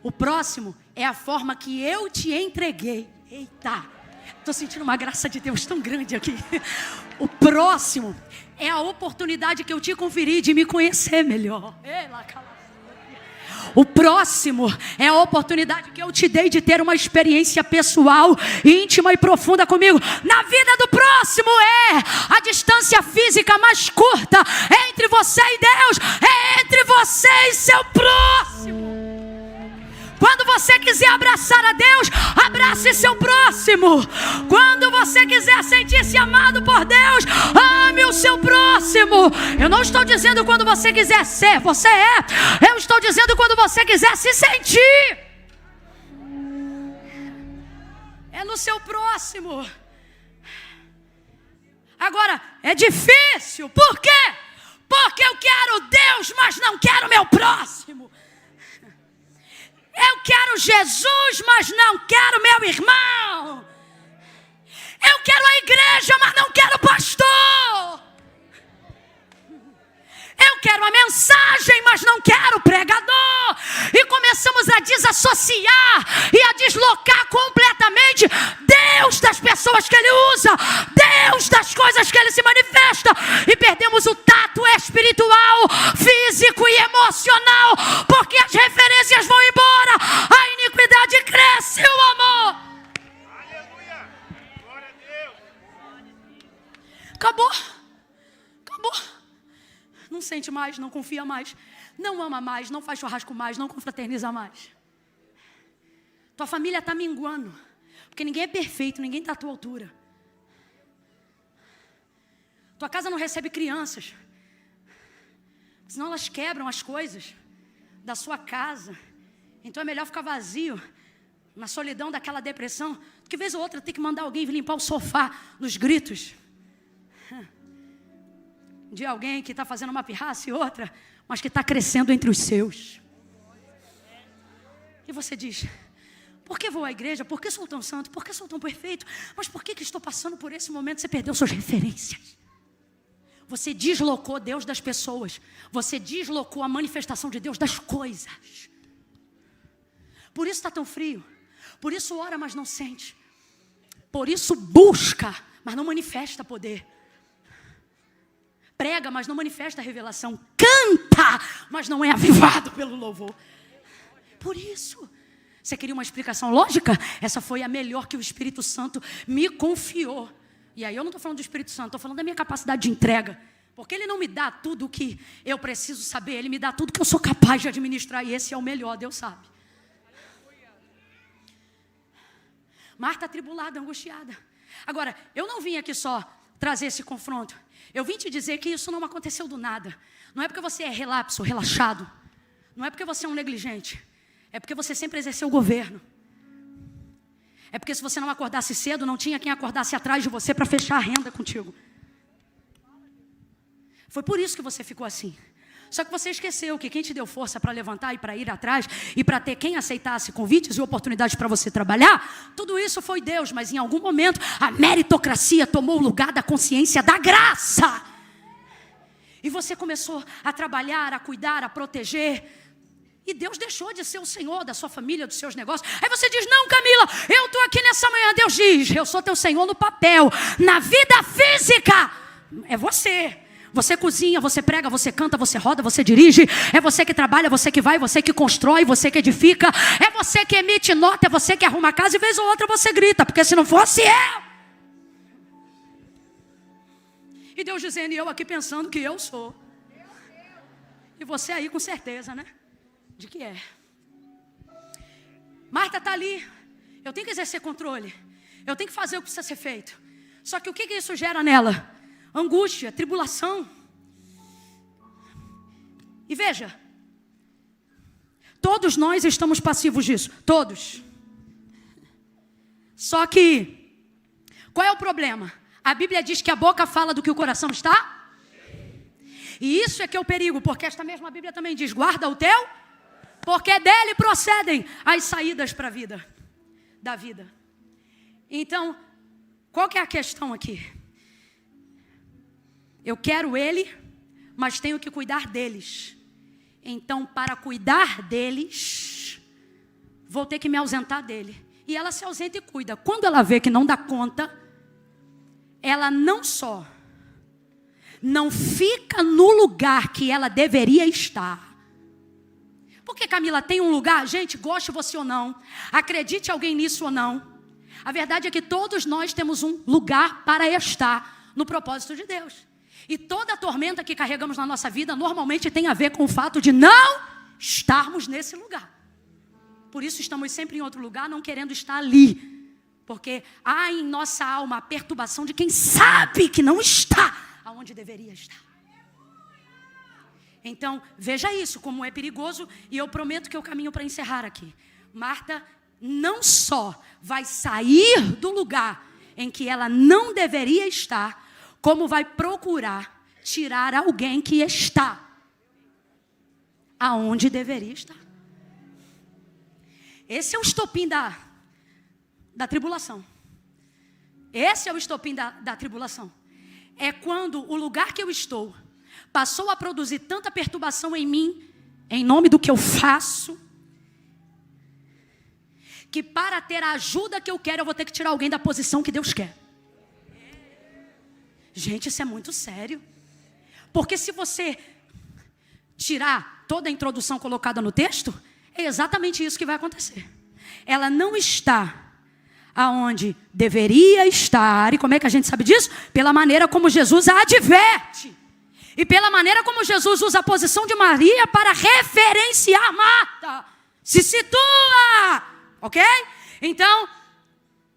O próximo é a forma que eu te entreguei. Eita, estou sentindo uma graça de Deus tão grande aqui. O próximo é a oportunidade que eu te conferi de me conhecer melhor. O próximo é a oportunidade que eu te dei de ter uma experiência pessoal, íntima e profunda comigo. Na vida do próximo é a distância física mais curta entre você e Deus, é entre você e seu próximo. Quando você quiser abraçar a Deus, abrace seu próximo. Quando você quiser sentir-se amado por Deus, ame o seu próximo. Eu não estou dizendo quando você quiser ser, você é. Eu estou dizendo quando você quiser se sentir. É no seu próximo. Agora, é difícil. Por quê? Porque eu quero Deus, mas não quero meu próximo. Eu quero Jesus, mas não quero meu irmão. Eu quero a igreja, mas não quero o pastor. Eu quero a mensagem, mas não quero o pregador. E começamos a desassociar e a deslocar completamente Deus das pessoas que Ele usa, Deus das coisas que Ele se manifesta. E perdemos o tato espiritual, físico e emocional, porque as referências vão embora, a iniquidade cresce, o amor. Glória a Deus. Acabou. Não sente mais, não confia mais. não ama mais, não faz churrasco mais, não confraterniza mais. Tua família está minguando, porque ninguém é perfeito, ninguém está à tua altura. Tua casa não recebe crianças, senão elas quebram as coisas da sua casa. Então é melhor ficar vazio, na solidão daquela depressão, do que vez ou outra ter que mandar alguém vir limpar o sofá nos gritos de alguém que está fazendo uma pirraça e outra, mas que está crescendo entre os seus. E você diz: por que vou à igreja? Por que sou tão santo? Por que sou tão perfeito? Mas por que estou passando por esse momento? Você perdeu suas referências. Você deslocou Deus das pessoas. Você deslocou a manifestação de Deus das coisas. Por isso está tão frio. Por isso ora, mas não sente. Por isso busca, mas não manifesta poder. Prega, mas não manifesta a revelação. Canta, mas não é avivado pelo louvor. Por isso. Você queria uma explicação lógica? Essa foi a melhor que o Espírito Santo me confiou. E aí eu não estou falando do Espírito Santo, estou falando da minha capacidade de entrega. Porque Ele não me dá tudo o que eu preciso saber. Ele me dá tudo que eu sou capaz de administrar. E esse é o melhor, Deus sabe. Marta atribulada, angustiada. Agora, eu não vim aqui só trazer esse confronto. Eu vim te dizer que isso não aconteceu do nada. Não é porque você é relapso, relaxado. Não é porque você é um negligente. É porque você sempre exerceu o governo. É porque se você não acordasse cedo, não tinha quem acordasse atrás de você para fechar a renda contigo. Foi por isso que você ficou assim. Só que você esqueceu que quem te deu força para levantar e para ir atrás e para ter quem aceitasse convites e oportunidades para você trabalhar, tudo isso foi Deus, mas em algum momento a meritocracia tomou o lugar da consciência da graça. E você começou a trabalhar, a cuidar, a proteger. E Deus deixou de ser o Senhor da sua família, dos seus negócios. Aí você diz: não, Camila, eu estou aqui nessa manhã. Deus diz: eu sou teu Senhor no papel. Na vida física, é você. Você cozinha, você prega, você canta, você roda, você dirige. É você que trabalha, você que vai, você que constrói, você que edifica. É você que emite nota, é você que arruma a casa. E vez ou outra você grita, porque se não fosse eu. E Deus dizendo, e eu aqui pensando que eu sou. E você aí com certeza, né? De que é. Marta está ali. Eu tenho que exercer controle. Eu tenho que fazer o que precisa ser feito. Só que o que isso gera nela? Angústia, tribulação. E veja, todos nós estamos passivos disso. Todos. Só que, qual é o problema? A Bíblia diz que a boca fala do que o coração está. E isso é que é o perigo, porque esta mesma Bíblia também diz: guarda o teu, porque dele procedem as saídas para a vida, da vida. Então, qual que é a questão aqui? Eu quero ele, mas tenho que cuidar deles. Então, para cuidar deles, vou ter que me ausentar dele. E ela se ausenta e cuida. Quando ela vê que não dá conta, ela não só não fica no lugar que ela deveria estar. Porque, Camila, tem um lugar, gente, goste você ou não, acredite alguém nisso ou não, a verdade é que todos nós temos um lugar para estar no propósito de Deus. E toda a tormenta que carregamos na nossa vida normalmente tem a ver com o fato de não estarmos nesse lugar. Por isso estamos sempre em outro lugar, não querendo estar ali. Porque há em nossa alma a perturbação de quem sabe que não está aonde deveria estar. Então, veja isso, como é perigoso. E eu prometo que eu caminho para encerrar aqui. Marta não só vai sair do lugar em que ela não deveria estar, como vai procurar tirar alguém que está aonde deveria estar. Esse é o estopim da tribulação. Esse é o estopim da tribulação. É quando o lugar que eu estou passou a produzir tanta perturbação em mim, em nome do que eu faço, que para ter a ajuda que eu quero, eu vou ter que tirar alguém da posição que Deus quer. Gente, isso é muito sério. Porque se você tirar toda a introdução colocada no texto, é exatamente isso que vai acontecer. Ela não está aonde deveria estar. E como é que a gente sabe disso? Pela maneira como Jesus a adverte. E pela maneira como Jesus usa a posição de Maria para referenciar Marta. Se situa, ok? Então,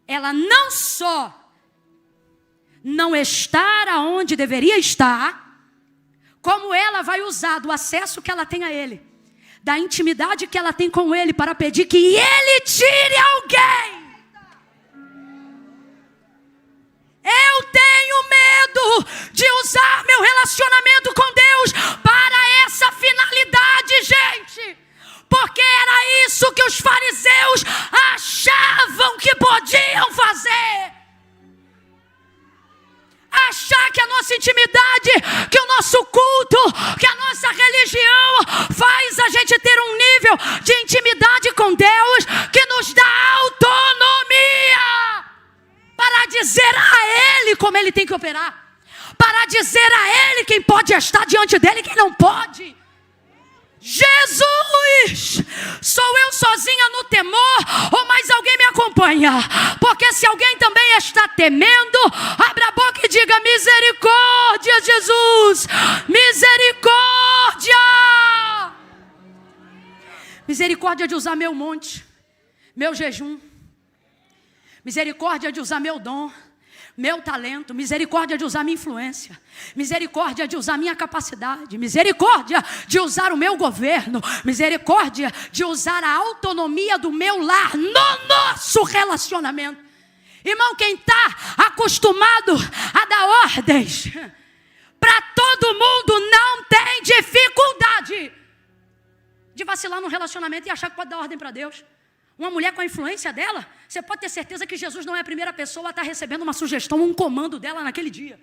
ela não só não estar aonde deveria estar, como ela vai usar do acesso que ela tem a Ele, da intimidade que ela tem com Ele, para pedir que Ele tire alguém. Eu tenho medo de usar meu relacionamento com Deus para essa finalidade, gente. Porque era isso que os fariseus achavam que podiam fazer. Achar que a nossa intimidade, que o nosso culto, que a nossa religião faz a gente ter um nível de intimidade com Deus que nos dá autonomia para dizer a Ele como Ele tem que operar, para dizer a Ele quem pode estar diante dEle e quem não pode. Jesus, sou eu sozinha no temor ou mais alguém me acompanha? Porque se alguém também está temendo, abra a boca e diga: misericórdia, Jesus, misericórdia. Misericórdia de usar meu monte, meu jejum, misericórdia de usar meu dom, meu talento, misericórdia de usar minha influência, misericórdia de usar minha capacidade, misericórdia de usar o meu governo, misericórdia de usar a autonomia do meu lar no nosso relacionamento. Irmão, quem está acostumado a dar ordens para todo mundo não tem dificuldade de vacilar num relacionamento e achar que pode dar ordem para Deus. Uma mulher com a influência dela, você pode ter certeza que Jesus não é a primeira pessoa a estar recebendo uma sugestão, um comando dela naquele dia.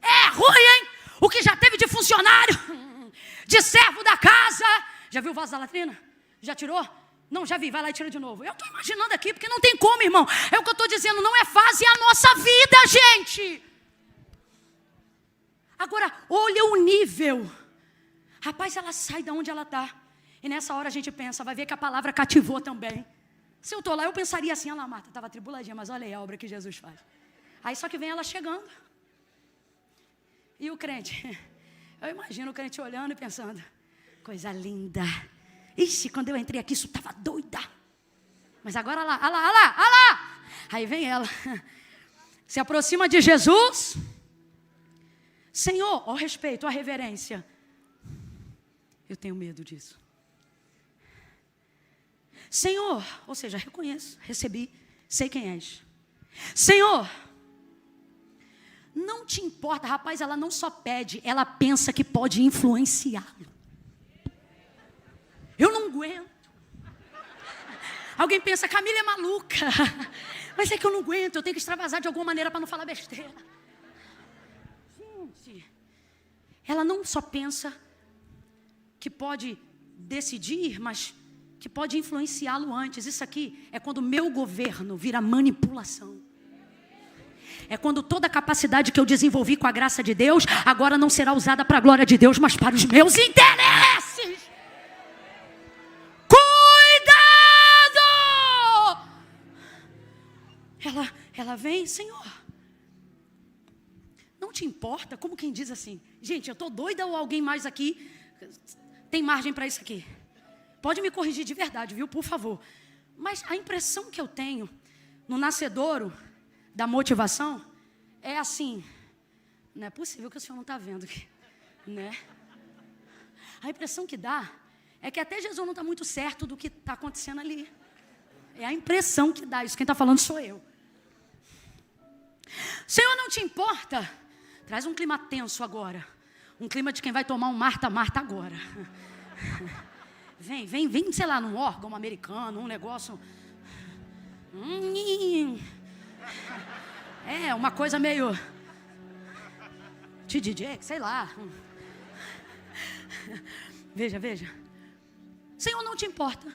É ruim, hein? O que já teve de funcionário, de servo da casa. Já viu o vaso da latrina? Já tirou? Não, já vi, vai lá e tira de novo. Eu estou imaginando aqui, porque não tem como, irmão. É o que eu estou dizendo, não é fase, é a nossa vida, gente. Agora, olha o nível. Rapaz, ela sai de onde ela está. E nessa hora a gente pensa, vai ver que a palavra cativou também. Se eu estou lá, eu pensaria assim: olha lá, Marta, estava tribuladinha, mas olha aí a obra que Jesus faz. Aí só que vem ela chegando. E o crente? Eu imagino o crente olhando e pensando: coisa linda. Ixi, quando eu entrei aqui, isso estava doida. Mas agora, olha lá, olha lá, olha lá, olha lá. Aí vem ela. Se aproxima de Jesus. Senhor, ao respeito, à reverência. Eu tenho medo disso. Senhor, ou seja, reconheço, recebi, sei quem és. Senhor, não te importa, rapaz, ela não só pede, ela pensa que pode influenciá-lo. Eu não aguento. Alguém pensa, Camila é maluca. Mas é que eu não aguento, eu tenho que extravasar de alguma maneira para não falar besteira. Gente, ela não só pensa que pode decidir, mas que pode influenciá-lo antes. Isso aqui é quando o meu governo vira manipulação. É quando toda a capacidade que eu desenvolvi com a graça de Deus agora não será usada para a glória de Deus, mas para os meus interesses. Cuidado! Ela vem, Senhor, não te importa? Como quem diz assim: gente, eu estou doida ou alguém mais aqui tem margem para isso aqui? Pode me corrigir de verdade, viu? Por favor. Mas a impressão que eu tenho no nascedouro da motivação é assim: não é possível que o senhor não está vendo aqui, né? A impressão que dá é que até Jesus não está muito certo do que está acontecendo ali. É a impressão que dá. Isso quem está falando sou eu. Senhor, não te importa? Traz um clima tenso agora. Um clima de quem vai tomar um Marta agora. Vem, sei lá, num órgão americano, um negócio. É, uma coisa meio TDJ, sei lá. Veja. Senhor, não te importa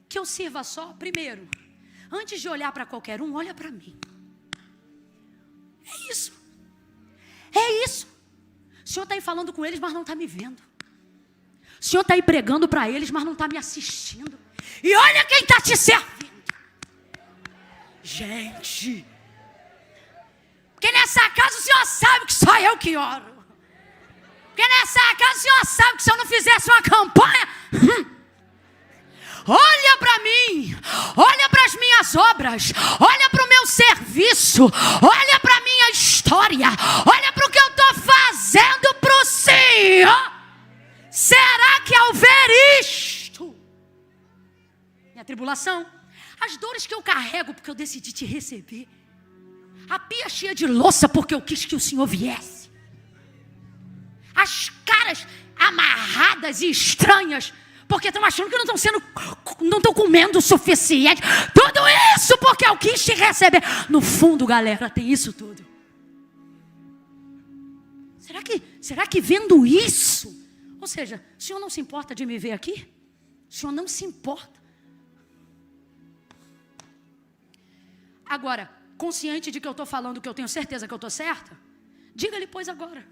que eu sirva só? Primeiro, antes de olhar para qualquer um, olha para mim. É isso. O Senhor está aí falando com eles, mas não está me vendo. O Senhor está aí pregando para eles, mas não está me assistindo. E olha quem está te servindo. Gente, porque nessa casa o Senhor sabe que só eu que oro. Porque nessa casa o Senhor sabe que se eu não fizesse uma campanha... Olha para mim, olha para as minhas obras, olha para o meu serviço, olha para a minha história, olha para o que eu estou fazendo para o Senhor. Será que ao ver isto, minha tribulação, as dores que eu carrego porque eu decidi te receber, a pia cheia de louça porque eu quis que o Senhor viesse, as caras amarradas e estranhas porque estão achando que não estão comendo o suficiente. Tudo isso porque eu quis te receber. No fundo, galera, tem isso tudo. Será que vendo isso, ou seja, o Senhor não se importa de me ver aqui? O Senhor não se importa. Agora, consciente de que eu estou falando que eu tenho certeza que eu estou certa, diga-lhe, pois, agora.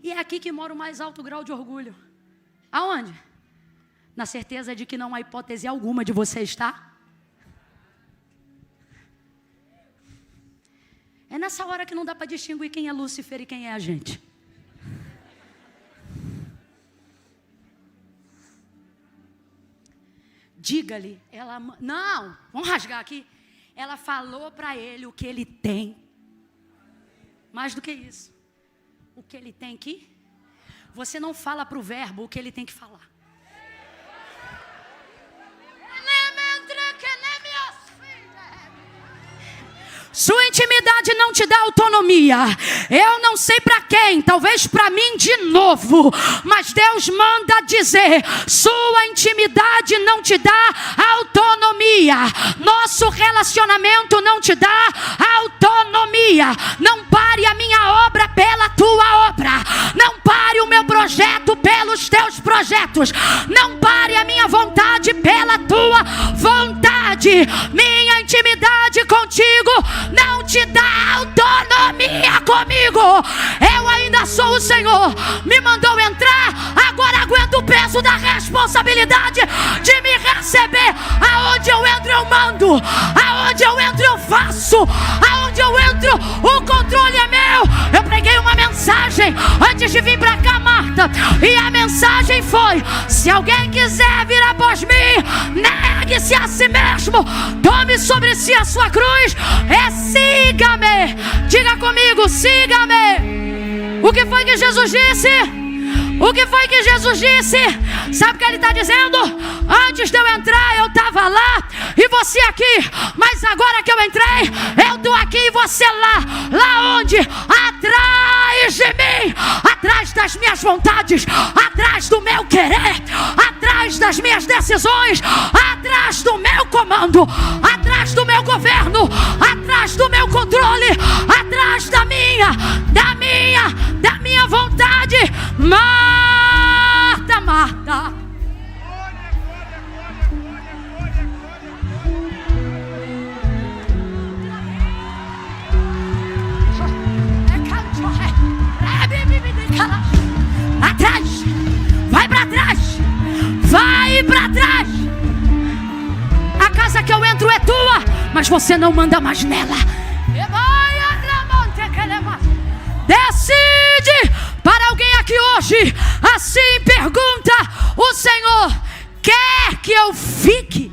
E é aqui que mora o mais alto grau de orgulho. Aonde? Na certeza de que não há hipótese alguma de você estar. É nessa hora que não dá para distinguir quem é Lúcifer e quem é a gente. Diga-lhe, não, vamos rasgar aqui. Ela falou para ele o que ele tem. Mais do que isso. O que ele tem que... Você não fala para o verbo o que ele tem que falar. Sua intimidade não te dá autonomia. Eu não sei para quem, talvez para mim de novo, mas Deus manda dizer: sua intimidade não te dá autonomia. Nosso relacionamento não te dá autonomia. Não pare a minha obra pela tua obra. Não pare o meu projeto pelos teus projetos. Não pare a minha vontade pela tua vontade. Minha intimidade contigo não te dá autonomia comigo. Eu ainda sou o Senhor. Me mandou entrar, agora aguento o peso da responsabilidade de me receber. Aonde eu entro eu mando, aonde eu entro eu faço, aonde eu entro o controle é meu. Eu preguei uma mensagem antes de vir pra cá, Marta, e a mensagem foi: se alguém quiser vir após mim, negue-se a si mesmo, tome sobre si a sua cruz e siga-me. Diga comigo, siga-me. O que foi que Jesus disse? O que foi que Jesus disse? Sabe o que ele está dizendo? Antes de eu entrar eu estava lá e você aqui, mas agora que eu entrei eu estou aqui e você lá. Lá onde? Atrás de mim, atrás das minhas vontades, atrás do meu querer, atrás das minhas decisões, atrás do meu comando, atrás do meu governo, atrás do meu controle, atrás da minha vontade. Marta, Marta. Atrás, vai para trás, vai para trás. A casa que eu entro é tua, mas você não manda mais nela. Decide para alguém aqui hoje. Assim pergunta o Senhor: quer que eu fique?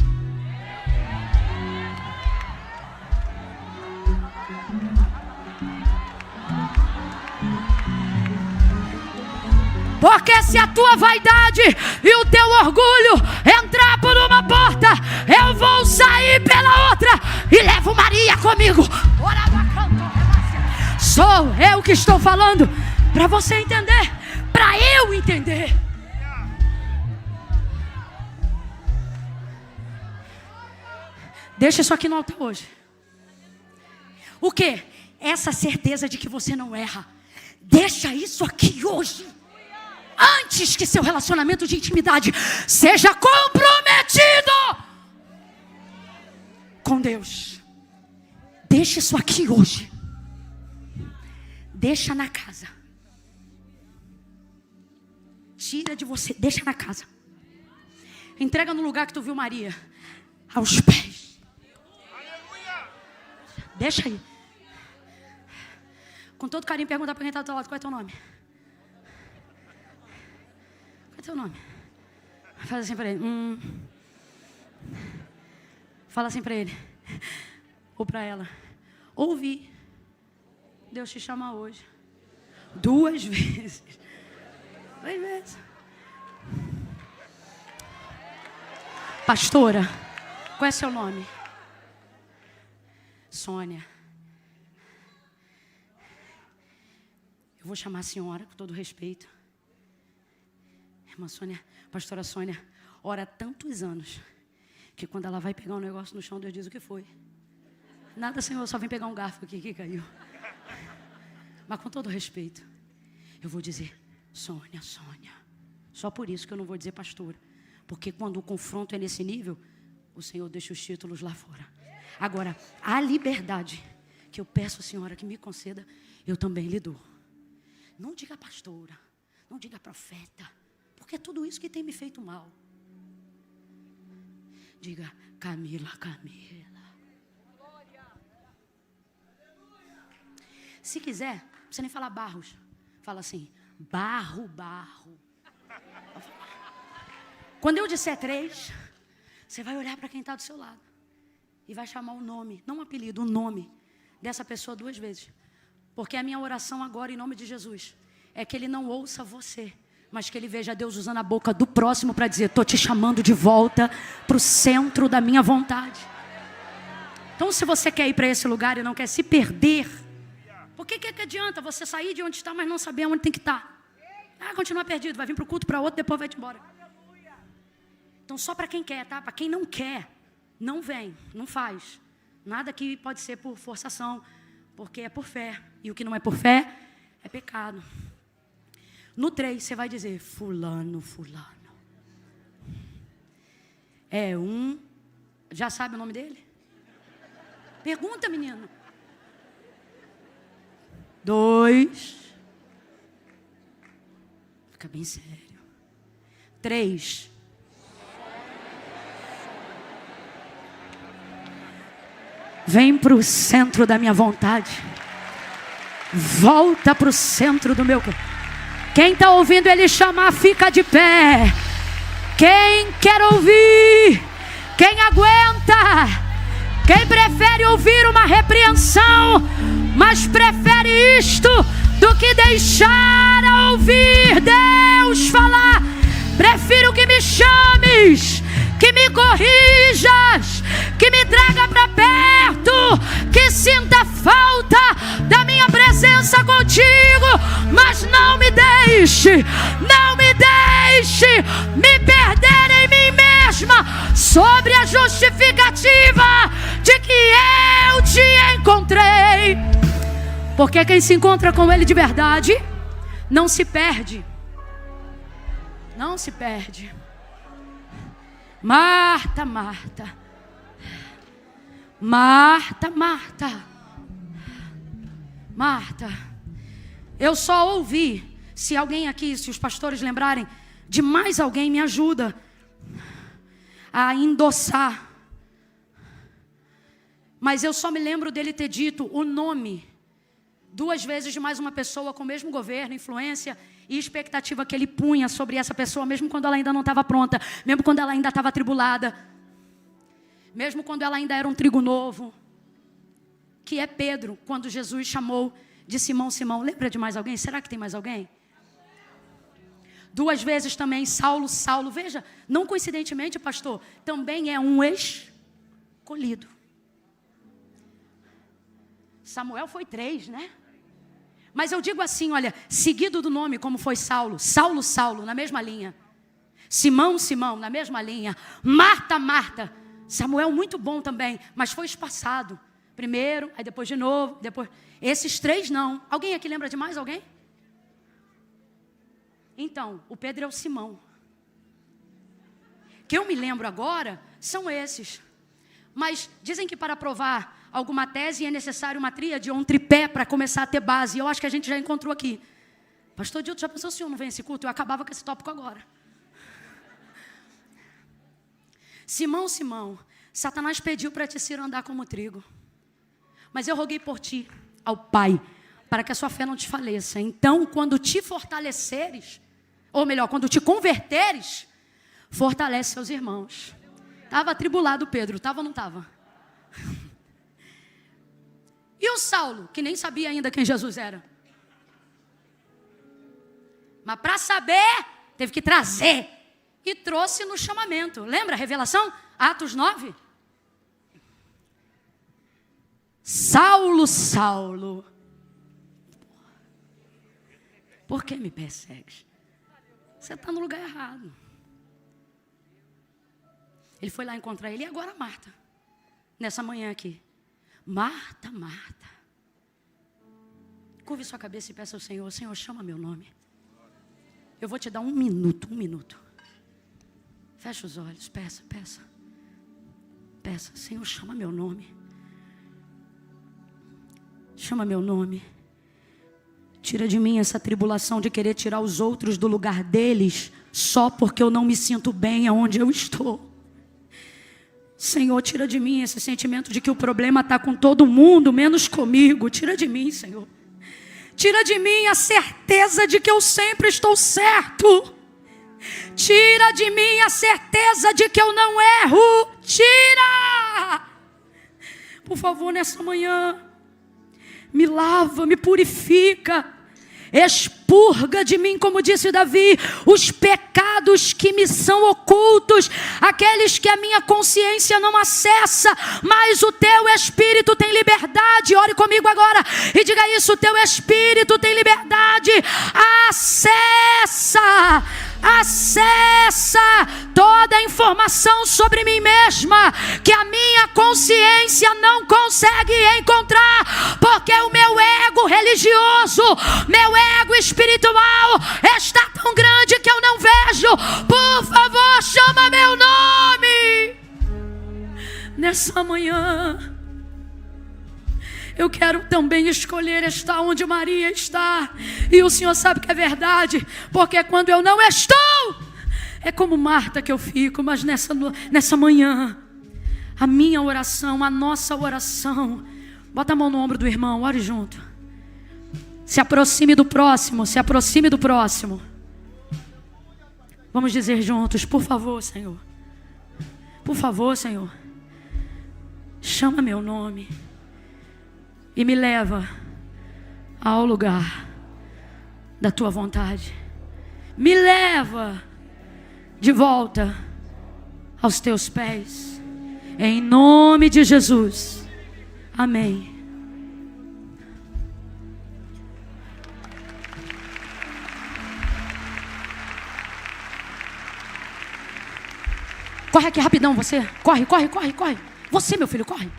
Porque se a tua vaidade e o teu orgulho entrar por uma porta, eu vou sair pela outra e levo Maria comigo. Sou eu que estou falando para você entender, para eu entender. Deixa isso aqui no altar hoje. O quê? Essa certeza de que você não erra. Deixa isso aqui hoje. Antes que seu relacionamento de intimidade seja comprometido com Deus. Deixa isso aqui hoje. Deixa na casa. Tira de você, deixa na casa. Entrega no lugar que tu viu Maria, aos pés. Deixa aí. Com todo carinho, perguntar para quem está do teu lado, qual é teu nome? Qual é teu nome? Faz assim para ele. Fala assim para ele. Ou para ela. Ouvi. Deus te chama hoje. 2 vezes. 2 vezes. Pastora, qual é seu nome? Sônia. Eu vou chamar a senhora com todo respeito. Irmã Sônia, pastora Sônia, ora há tantos anos que quando ela vai pegar um negócio no chão, Deus diz o que foi. Nada, Senhor, só vim pegar um garfo aqui que caiu. Mas com todo respeito, eu vou dizer Sônia, Sônia. Só por isso que eu não vou dizer pastora. Porque quando o confronto é nesse nível, o Senhor deixa os títulos lá fora. Agora, a liberdade que eu peço, Senhora, que me conceda, eu também lhe dou. Não diga pastora, não diga profeta, porque é tudo isso que tem me feito mal. Diga Camila, Camila. Se quiser, não precisa nem falar Barros. Fala assim, Barro, Barro. Quando eu disser 3, você vai olhar para quem está do seu lado e vai chamar o nome, não o apelido, o nome dessa pessoa 2 vezes. Porque a minha oração agora, em nome de Jesus, é que ele não ouça você, mas que ele veja Deus usando a boca do próximo para dizer, estou te chamando de volta para o centro da minha vontade. Então, se você quer ir para esse lugar e não quer se perder, por que adianta você sair de onde está, mas não saber onde tem que estar? Continuar perdido, vai vir para o culto, para outro, depois vai te embora. Então, só para quem quer, tá? Para quem não quer, não vem, não faz. Nada que pode ser por forçação, porque é por fé. E o que não é por fé, é pecado. No 3, você vai dizer, fulano, fulano. É um... Já sabe o nome dele? Pergunta, menino. 2. Fica bem sério. 3. Vem para o centro da minha vontade. Volta para o centro do meu corpo. Quem está ouvindo ele chamar, fica de pé. Quem quer ouvir? Quem aguenta? Quem prefere ouvir uma repreensão, mas prefere isto do que deixar a ouvir Deus falar? Prefiro que me chames, que me corrijas, que me traga para perto, que sinta falta da minha presença contigo, mas não me deixe me perder em mim mesma sobre a justificativa de que eu te encontrei. Porque quem se encontra com ele de verdade não se perde. Não se perde. Marta, Marta. Marta, Marta. Marta. Eu só ouvi. Se alguém aqui, se os pastores lembrarem de mais alguém, me ajuda a endossar. Mas eu só me lembro dele ter dito o nome 2 vezes de mais uma pessoa com o mesmo governo, influência e expectativa que ele punha sobre essa pessoa, mesmo quando ela ainda não estava pronta, mesmo quando ela ainda estava atribulada, mesmo quando ela ainda era um trigo novo, que é Pedro, quando Jesus chamou de Simão, Simão. Lembra de mais alguém? Será que tem mais alguém? 2 vezes também Saulo, Saulo. Veja, não coincidentemente, pastor, também é um escolhido. Samuel foi 3, né? Mas eu digo assim, olha, seguido do nome como foi Saulo, Saulo, Saulo, na mesma linha. Simão, Simão, na mesma linha. Marta, Marta. Samuel muito bom também, mas foi espaçado. Primeiro, aí depois de novo, depois... Esses 3 não. Alguém aqui lembra de mais alguém? Então, o Pedro é o Simão. Que eu me lembro agora, são esses. Mas dizem que para provar alguma tese é necessário uma tríade ou um tripé para começar a ter base. E eu acho que a gente já encontrou aqui. Pastor Dilton, já pensou se o senhor não vem a esse culto? Eu acabava com esse tópico agora. Simão, Simão, Satanás pediu para ti, Ciro, andar como trigo. Mas eu roguei por ti, ao Pai, para que a sua fé não desfaleça. Então, quando te fortaleceres, ou melhor, quando te converteres, fortalece seus irmãos. Estava atribulado Pedro, estava ou não estava? E o Saulo, que nem sabia ainda quem Jesus era. Mas para saber, teve que trazer. E trouxe no chamamento. Lembra a revelação? Atos 9. Saulo, Saulo, por que me persegues? Você está no lugar errado. Ele foi lá encontrar ele. E agora Marta? Nessa manhã aqui. Marta, Marta. Curve sua cabeça e peça ao Senhor. Senhor, chama meu nome. Eu vou te dar um minuto. Fecha os olhos, peça. Senhor, chama meu nome. Chama meu nome. Tira de mim essa tribulação de querer tirar os outros do lugar deles, só porque eu não me sinto bem aonde eu estou. Senhor, tira de mim esse sentimento de que o problema está com todo mundo, menos comigo. Tira de mim, Senhor. Tira de mim a certeza de que eu sempre estou certo. Tira de mim a certeza de que eu não erro. Tira! Por favor, nessa manhã, me lava, me purifica. Expurga de mim, como disse Davi, os pecados que me são ocultos, aqueles que a minha consciência não acessa, mas o teu Espírito tem liberdade. Ore comigo agora e diga isso: o teu Espírito tem liberdade. Acessa toda a informação sobre mim mesma que a minha consciência não consegue encontrar, porque o meu ego religioso, meu ego espiritual está tão grande que eu não vejo. Por favor, chama meu nome. Nessa manhã eu quero também escolher estar onde Maria está. E o Senhor sabe que é verdade, porque quando eu não estou, é como Marta que eu fico. Mas nessa manhã, a minha oração, a nossa oração, bota a mão no ombro do irmão, ore junto. Se aproxime do próximo, se aproxime do próximo. Vamos dizer juntos: por favor, Senhor. Por favor, Senhor. Chama meu nome e me leva ao lugar da tua vontade. Me leva de volta aos teus pés. Em nome de Jesus. Amém. Corre aqui rapidão, você. Corre. Você, meu filho, corre.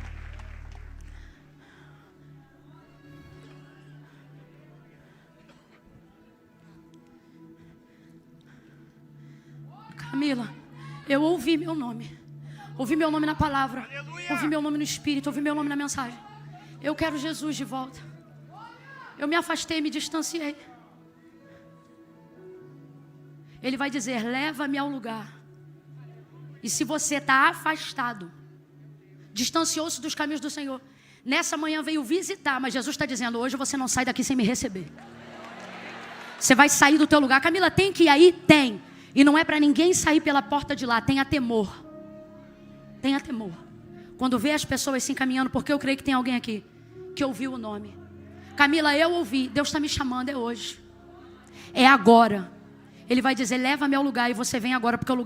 Camila, eu ouvi meu nome. Ouvi meu nome na palavra. Aleluia. Ouvi meu nome no Espírito. Ouvi meu nome na mensagem. Eu quero Jesus de volta. Eu me afastei, me distanciei. Ele vai dizer: leva-me ao lugar. E se você está afastado, distanciou-se dos caminhos do Senhor, nessa manhã veio visitar, mas Jesus está dizendo: hoje você não sai daqui sem me receber. Você vai sair do teu lugar. Camila, tem que ir aí? Tem. E não é para ninguém sair pela porta de lá. Tenha temor. Tenha temor. Quando vê as pessoas se encaminhando, porque eu creio que tem alguém aqui que ouviu o nome. Camila, eu ouvi. Deus está me chamando, é hoje. É agora. Ele vai dizer: leva-me ao lugar, e você vem agora, porque o lugar